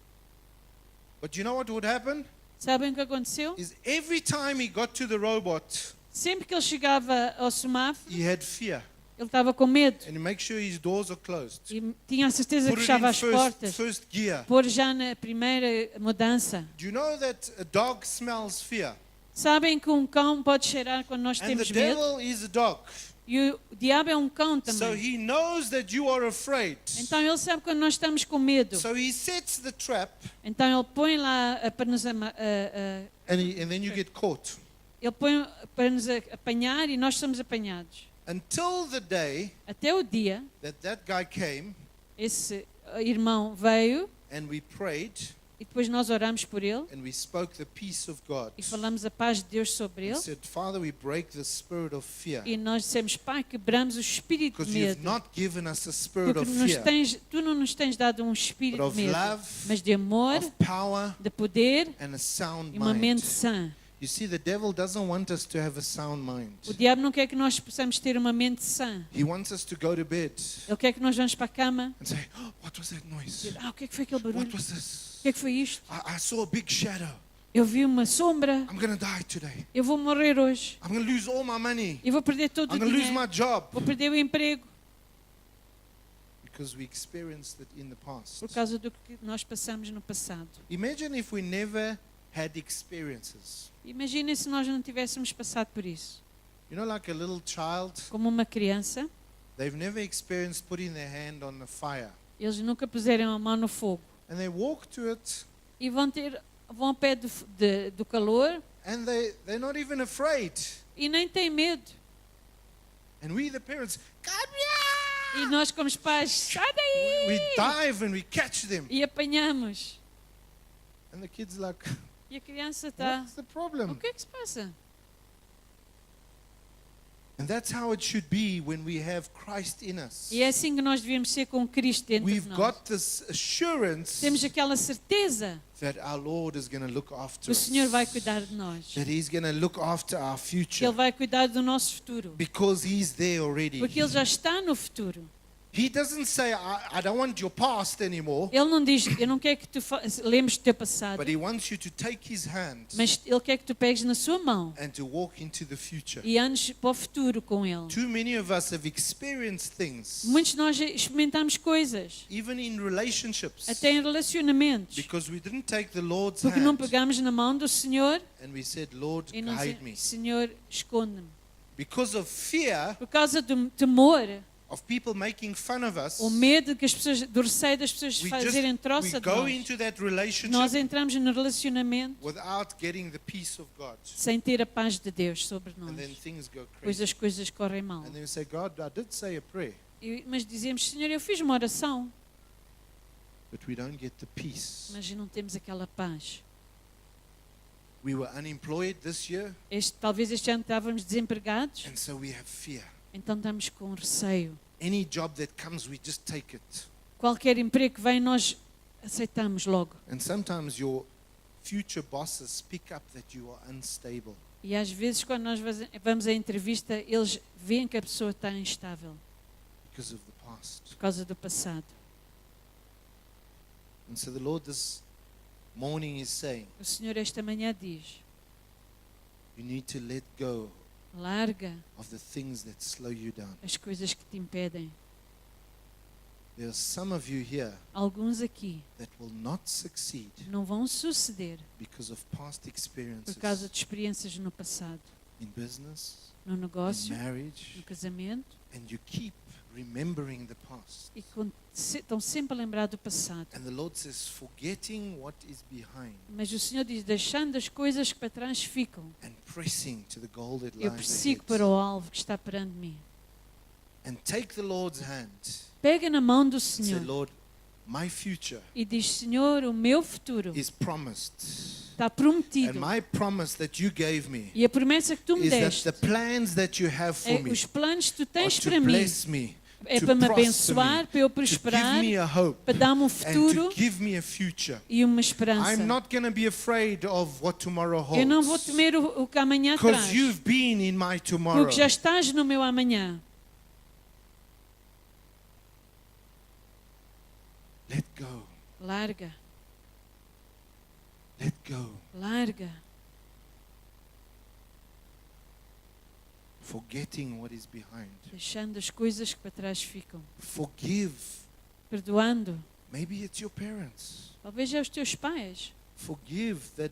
But you know what would happen? Sabem o que aconteceu? Is every time he got to the robot, Sempre que ele chegava ao semáforo, he had fear. ele estava com medo And he make sure his doors are closed. e tinha a certeza que Put it fechava in as portas. first gear. Pôr já na primeira mudança. Do you know that a dog smells fear? Sabem que um cão pode cheirar quando nós And the temos medo? devil is a dog. E o diabo é um cão So também. he knows that you are afraid. Então ele sabe quando nós estamos com medo. So he sets the trap, Então ele põe lá para nos and then you get caught. ele põe para nos apanhar e nós somos apanhados. Until the day Até o dia, that guy came esse irmão veio and we prayed e depois nós oramos por ele and we spoke the peace of God. e falamos a paz de Deus sobre We ele. said, Father, we break the spirit of fear E nós dissemos, Pai, quebramos o espírito because de you've medo. not given us a spirit Porque of fear, tu não nos tens dado um but espírito of de medo, love, mas de amor, of power, de poder and a sound e uma mente mind. sã. You see, the devil doesn't want us to have a sound mind. O diabo não quer que nós possamos ter uma mente sã. He wants us to go to bed Ele quer que nós vamos para a cama and say, "Oh, what was that noise? e dizer, o que é que foi aquele barulho? What was O this? que é que foi isto? I saw a big shadow. Eu vi uma sombra. I'm going to die today. Eu vou morrer hoje. I'm going to lose all my money. Eu vou perder todo I'm o going to lose dinheiro. my job." Vou perder o emprego Because we experienced it in the past. por causa do que nós passamos no passado. Imagine if we never had experiences. Imaginem se nós não tivéssemos passado por isso. You know, like a little child, Como uma criança, they've never experienced putting their hand on the fire. eles nunca puseram a mão no fogo. And they walk to it E vão ao pé do calor and they're not even afraid. e nem têm medo. And we, the parents, come E here! nós, como os pais, sai We daí! dive and we catch them. E apanhamos. And the kid's like, E a criança está, what's the o problem? que é que se passa? And that's how it should be when we have Christ in us. E é assim que nós devemos ser com Cristo dentro de We've nós. got this assurance Temos aquela certeza that our Lord is going to look after que o us. Senhor vai cuidar de nós. That He's going to look after our Que future. Ele vai cuidar do nosso futuro. Because He's there already. Porque Ele já está no futuro. He doesn't say, I don't want your past anymore. Ele não diz, eu não quero que tu lembres do teu passado, But He wants you to take His hand mas Ele quer que tu pegues na sua mão and to walk into the future. e andes para o futuro com Ele. Too many of us have experienced things, Muitos de nós experimentamos coisas, even in relationships, até em relacionamentos, because we didn't take the Lord's porque não hand pegamos na mão do Senhor and we said, Lord, e não guide me. dizemos, Senhor, esconde-me. Because of fear Por causa do temor, of people making fun of us, o medo que as pessoas, do receio das pessoas we fazerem troça de go nós, into that nós relationship entramos no relacionamento without getting the peace of God. sem ter a paz de Deus sobre And then nós, things go pois crazy. as coisas correm mal. And then we say, God, I did say a prayer, Mas dizemos, Senhor, eu fiz uma oração, but we don't get the peace. mas não temos aquela paz. We were unemployed this year, Talvez este ano estávamos desempregados, and so we have fear. então estamos com receio. Any job that comes, we just take it. Qualquer emprego que vem, nós aceitamos logo. And sometimes your future bosses pick up that you are unstable. E às vezes, quando nós vamos à entrevista, eles veem que a pessoa está instável Because of the past. por causa do passado. And so the Lord this morning is saying, O Senhor esta manhã diz, you need to let go larga of the things that slow you down. as coisas que te impedem. There are some of you here Alguns aqui that will not succeed não vão suceder because of past por experiences causa de experiências no passado, in business, no in negócio, marriage, no casamento, and you keep remembering the past. e estão sempre a lembrar do passado. And the Lord says, forgetting what is behind Mas o Senhor diz, deixando as coisas que para trás ficam, and pressing to the goal that eu lies persigo ahead. para o alvo que está perante mim. And take the Lord's hand Pega na mão do and say, Senhor Lord, my future e diz, Senhor, o meu futuro is promised. está And prometido. my promise that you gave me E a promessa que tu me is that deste the plans that you have for é me os planos que tu are tens to para mim. bless me, É to para me prosper abençoar, me, para eu to give prosperar, me a hope, para dar-me um and futuro to give me a future. e uma esperança. I'm not going to be afraid of what tomorrow Eu não vou holds. temer o que amanhã Because traz, you've been in my tomorrow. porque já estás no meu amanhã. Let go. Larga, Let go. larga, Forgetting what is behind. deixando as coisas que para trás ficam. Forgive. Perdoando, Maybe it's your parents. talvez é os teus pais, Forgive that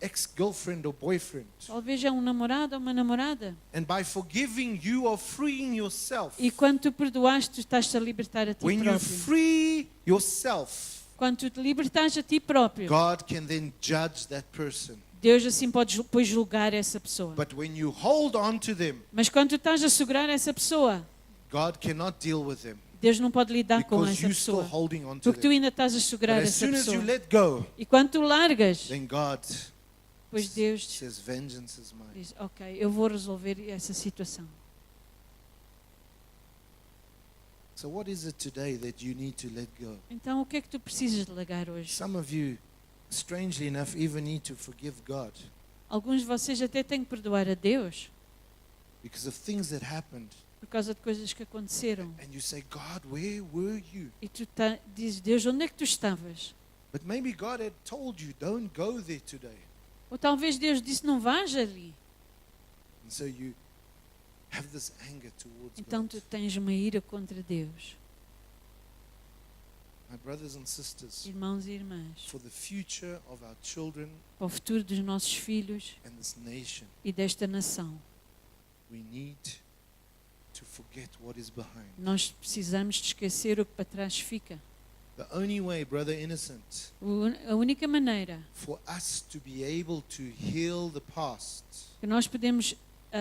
ex-girlfriend or boyfriend. talvez é um namorado ou uma namorada. And by forgiving, you are freeing yourself. E quando tu perdoaste, tu estás-te a libertar a ti When you próprio. free yourself, Quando tu te libertares a ti próprio, God can then judge that person. Deus assim pode depois julgar essa pessoa. But when you hold on to them, Mas quando tu estás a segurar essa pessoa, God cannot deal with them Deus não pode lidar com because essa you're still pessoa. holding on to Porque tu them. ainda estás a But segurar as essa soon as you pessoa. let go, E quando tu largas, then God pois Deus says, vengeance is mine. diz, ok, eu vou resolver essa situação. So what is it today that you need to let go? Então o que é que tu precisas de largar hoje? Some of you, strangely enough, even need to forgive God. Alguns de vocês até têm que perdoar a Deus because of things that happened. por causa de coisas que aconteceram. And you say, God, where were you? E tu dizes, Deus, onde é que tu estavas? But maybe God had told you, don't go there today. Ou talvez Deus disse, não vás ali. And so you have this anger towards Então God. tu tens uma ira contra Deus. My brothers and sisters, Irmãos e irmãs, for the future of our children para o futuro dos nossos filhos and this nation, e desta nação, we need to forget what is behind. nós precisamos de esquecer o que para trás fica. The only way, brother Innocent, A única maneira for us to be able to heal the past que nós podemos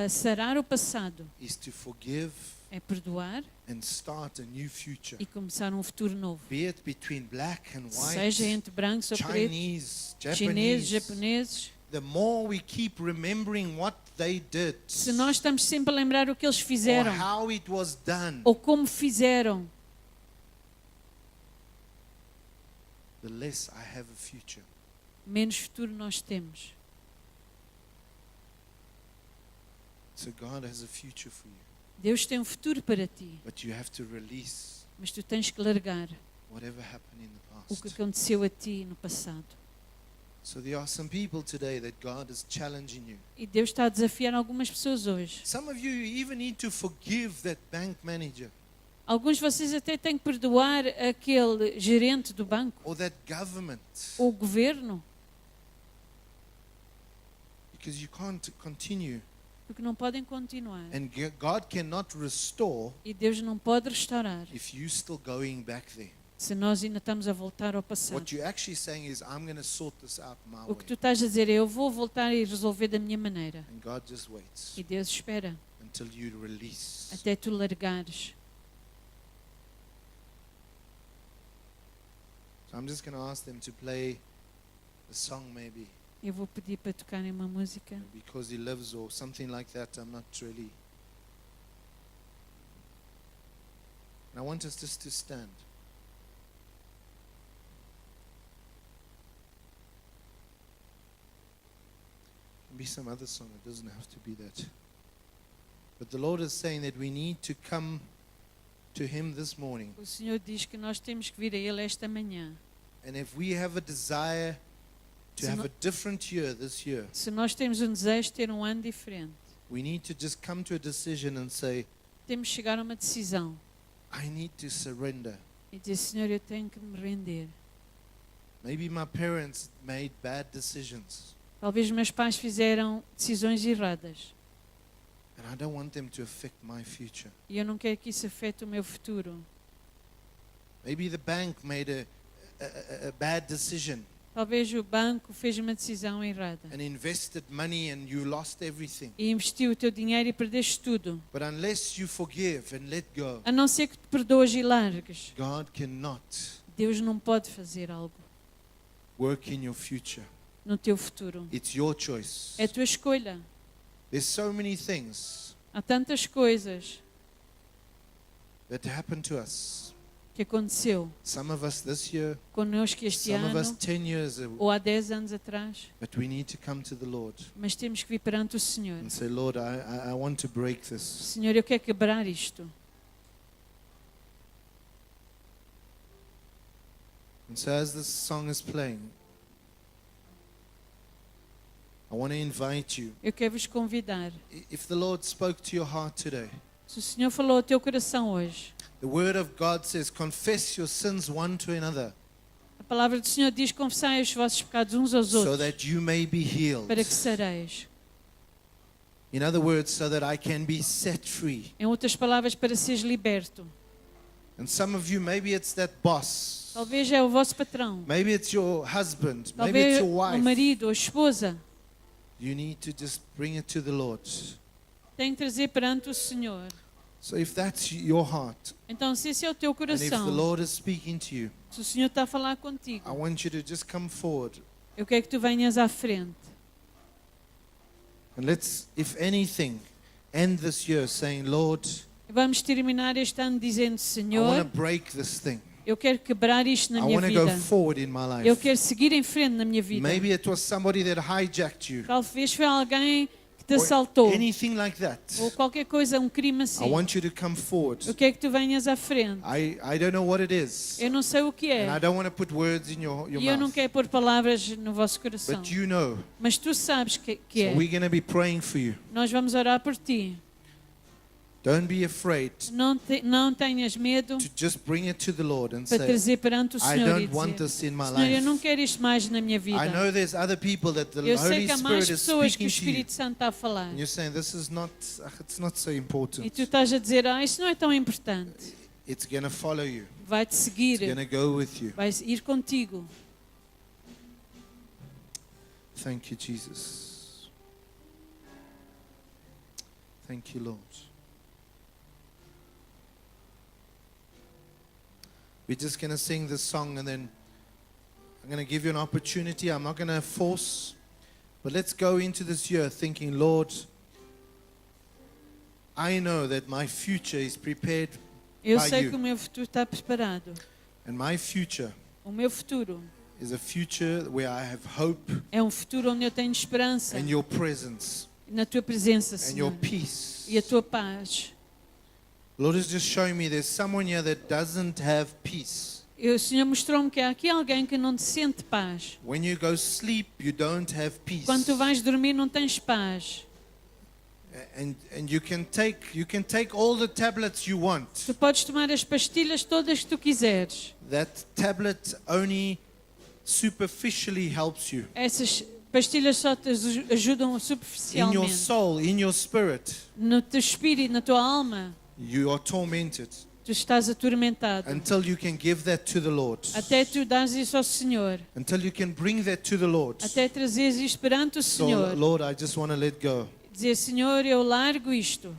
sarar o passado is to forgive é perdoar and start a new future. e começar um futuro novo. Be it between black and Seja white, entre brancos ou pretos, Chinese, chineses, Japanese. japoneses. The more we keep remembering what they did Se nós estamos sempre a lembrar o que eles or fizeram how it was done, ou como fizeram, the less I have a future. menos futuro nós temos. So God has a future for you, Deus tem um futuro para ti, but you have to release mas tu tens que largar whatever happened in the o que past. aconteceu a ti no passado. So there are some people today that God is challenging you. E Deus está a desafiar algumas pessoas hoje. Some of you even need to forgive that bank manager Alguns de vocês até têm que perdoar aquele gerente do banco or that government ou o governo, because you can't continue. porque não podem continuar. And God cannot restore E Deus não pode restaurar if you're still going back there. se nós ainda estamos a voltar ao passado. What you're actually saying is, I'm going to sort this out my O que tu way. estás a dizer é, eu vou voltar e resolver da minha maneira. And God just waits E Deus espera until you release. até tu largares. So I'm just going to ask them to play a song maybe, Eu vou pedir para tocarem uma música. because he lives or something like that. I'm not really. And I want us just to stand. Be some other song. It doesn't have to be that. But the Lord is saying that we need to come to Him this morning. O Senhor diz que nós temos que vir a Ele esta manhã. And if we have a desire to Se have no- a different year this year, Se nós temos um desejo de ter um ano diferente, we need to just come to a decision and say, temos que chegar a uma decisão I need to surrender. e dizer, Senhor, eu tenho que me render. Maybe my parents made bad decisions, Talvez meus pais fizeram decisões erradas and I don't want them to affect my future. e eu não quero que isso afete o meu futuro. Maybe the bank made a bad decision Talvez o banco fez uma decisão errada and invested money and you lost everything. e investiu o teu dinheiro e perdeste tudo. But unless you forgive and let go, A não ser que te perdoes e largues, God cannot Deus não pode fazer algo work in your future. no teu futuro. It's your choice. É a tua escolha. There's so many things Há tantas coisas that happen to us. que aconteceu Some of us this year, connosco este some of ano us 10 years ago. ou há 10 anos atrás, But we need to come to the Lord mas temos que vir perante o Senhor. and say, Lord, I want to break this. Senhor, eu quero quebrar isto. And so as this song is playing, I want to invite you. Eu quero vos convidar. If the Lord spoke to your heart today, Se o Senhor falou ao teu coração hoje, the word of God says, confess your sins one to another a palavra do Senhor diz, confessai os vossos pecados uns aos so outros, that you may be healed. para que sareis. In other words, so that I can be set free. Em outras palavras, para seres liberto. And some of you, maybe it's that boss. Talvez é o vosso patrão. Maybe it's your husband. Maybe Talvez it's your o wife. marido ou a esposa. You need to just bring it to the Lord. Tem que trazer perante o Senhor. So if that's your heart, Então, se esse é o teu and if the coração, Lord is speaking to you, se o Senhor está a falar I contigo, want you to just come forward. eu quero que tu venhas à frente. And let's, if anything, end this year saying, Lord, Vamos terminar este ano dizendo, I want Senhor, to break this thing. Eu quero quebrar isto na I minha want to go vida. forward in my Eu life. quero seguir em frente na minha vida. Maybe it was somebody that hijacked you. Talvez foi alguém que te Or assaltou. anything like that. Ou qualquer coisa, um crime I assim. want you to come forward. Eu quero que tu venhas à frente. I don't know what it is. Eu não sei o que And I é. don't want to put words in your E eu não mouth. quero pôr palavras no vosso coração. But you know. Mas tu sabes que So é. we're going to be praying for you. Nós vamos orar por ti. Don't be afraid Não tenhas medo to just bring it to the Lord and para say, trazer perante o I Senhor e don't want dizer: this in my Senhor, eu não life. quero isto mais na minha I vida. know there's other people that the Eu sei Holy que há mais Spirit is pessoas que o speaking to you. Espírito Santo está a falar. And you're saying, this is not, it's not so E important. tu estás a dizer: isso não é tão importante. It's going to follow you. Vai-te It's seguir, going to go with you. vai ir contigo. Thank you, Jesus. Thank you, Lord. We're just going to sing this song and then I'm going to give you an opportunity. I'm not going to force, but let's go into this year thinking, Lord, I know that my future is prepared Eu by sei you. que o meu futuro está preparado. And my future O meu futuro is a future where I have hope é um futuro onde eu tenho esperança and your presence na tua presença, and your Senhor, peace. e a tua paz. Lord is just showing me there's someone here that doesn't have peace. O Senhor mostrou-me que há aqui alguém que não te sente paz. When you go sleep, you don't have peace. Quando tu vais dormir não tens paz. And you can take all the tablets you want. Tu podes tomar as pastilhas todas que tu quiseres. That tablet only superficially helps you. Essas pastilhas só te ajudam In your superficialmente. soul, in your spirit, No teu espírito, na tua alma, you are tormented tu estás atormentado. until you can give that to the Lord. Até tu dares isso ao Senhor. Until you can bring that to the Lord. Até trazeres isto perante o So, Senhor. Lord, I just want to let go. Dizer: Senhor, eu largo isto.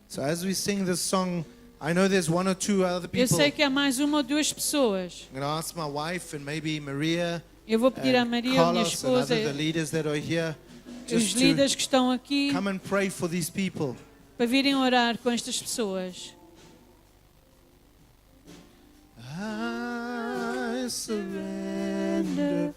So as we sing this song, I know there's one or two other Eu people. sei que há mais uma ou duas pessoas. I'm going to ask my wife and maybe Maria Eu vou pedir à and Maria, a minha Carlos and esposa, other the leaders that are here os just to líderes que estão aqui, come and pray for these people. para virem orar com estas pessoas. I surrender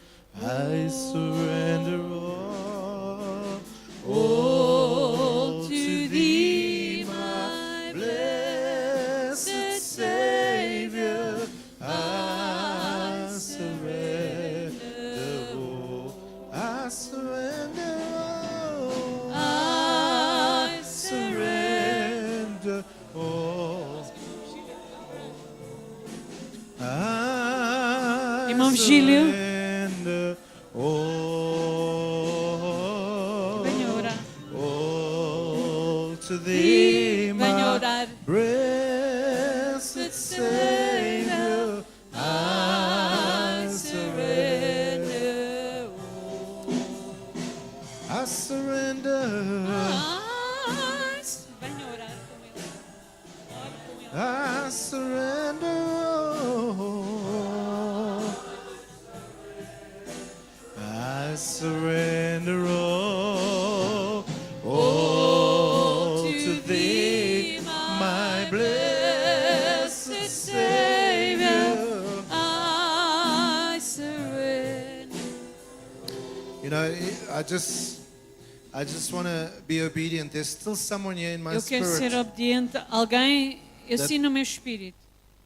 all to thee, my blessed Savior. I surrender all. I surrender all. I surrender all. I Irmão Virgílio. surrender all. Venha orar. All to thee, Venha my orar. blessed Savior. I surrender. I surrender. Venha orar com ele. Ore com ele. I surrender all. I surrender all. All to thee, my blessed Savior. I surrender. You know, I just want to be obedient. There's still someone here in my Eu quero ser spirit obediente. Alguém, eu That- sinto no meu espírito.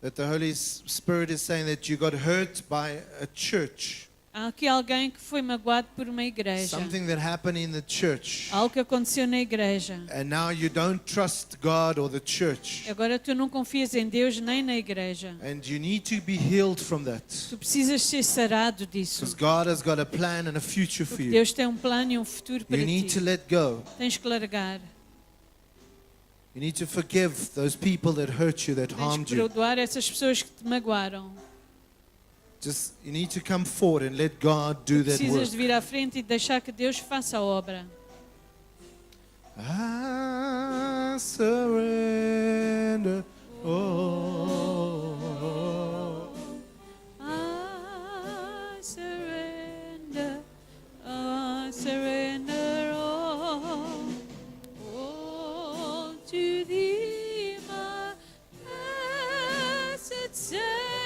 that the Holy Spirit is saying that you got hurt by a church. Há aqui alguém que foi magoado por uma igreja. Something that happened in the church. Algo que aconteceu na igreja. And now you don't trust God or the church. Agora tu não confias em Deus nem na igreja. And you need to be healed from that. Tu precisas ser sarado disso. Because God has got a plan and a future for Porque you. Deus tem um plano e um futuro para You need to ti. let go. Tens que largar. You need to forgive those people that hurt you, that Tens harmed que you. perdoar essas pessoas que te magoaram. Just you need to come forward and let God do that Precisas work. de vir à frente e deixar que Deus faça a obra. I surrender all. I surrender all to thee, my blessed Savior.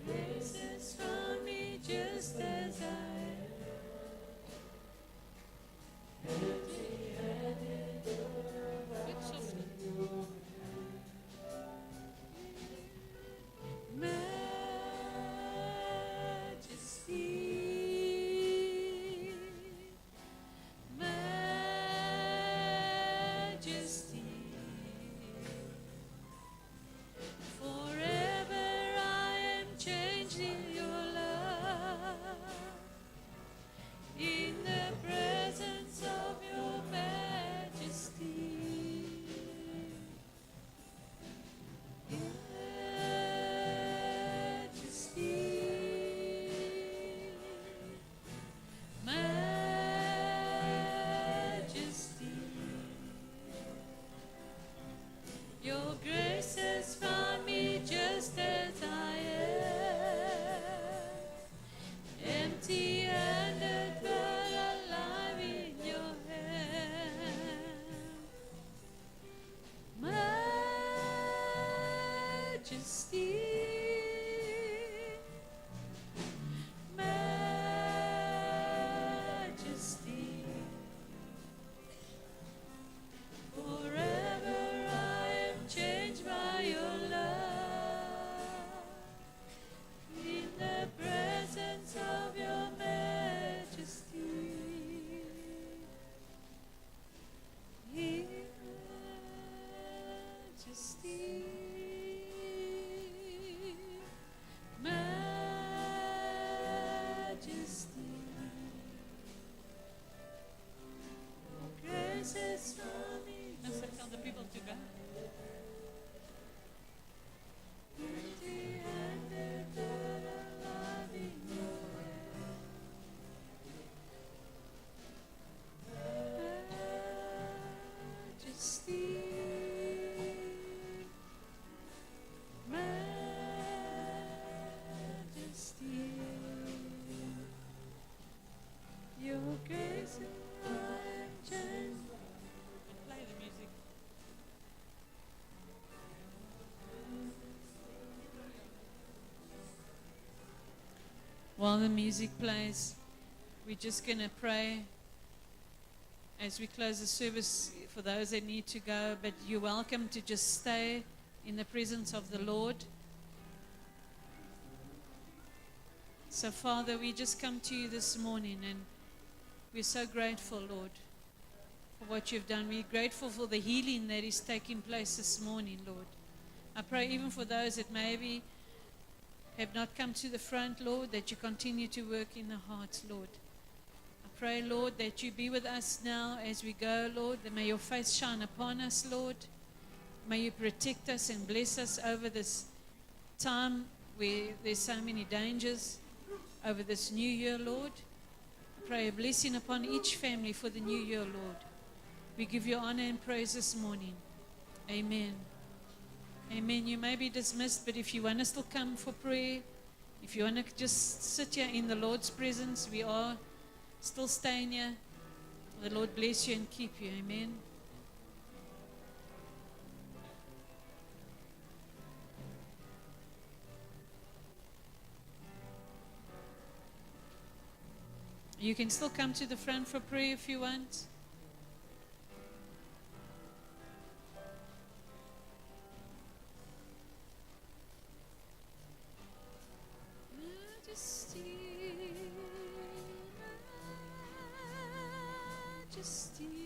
Grace has found me just as I Majesty, Majesty, forever I am changed in your love, in the presence of your majesty. Majesty, your grace has found me just as I am, empty-handed but alive in your hand. Majesty, Majesty, forever I am changed by your love, in the presence of your majesty. Majesty, Majesty, grace has found me. Let's tell the people to go. Empty-handed but alive in your majesty, majesty, your grace and I am changed. Play the music. While the music plays, we're just going to pray as we close the service for those that need to go, but you're welcome to just stay in the presence of the Lord. So, Father, we just come to you this morning, and we're so grateful, Lord, for what you've done. We're grateful for the healing that is taking place this morning, Lord. I pray even for those that maybe have not come to the front, Lord, that you continue to work in the hearts, Lord. I pray, Lord, that you be with us now as we go, Lord, that may your face shine upon us, Lord. May you protect us and bless us over this time where there's so many dangers, over this new year, Lord. I pray a blessing upon each family for the new year, Lord. We give you honor and praise this morning. Amen. Amen. You may be dismissed, but if you want to still come for prayer, if you want to just sit here in the Lord's presence, we are still staying here. The Lord bless you and keep you. Amen. You can still come to the front for prayer if you want. Majesty, Majesty.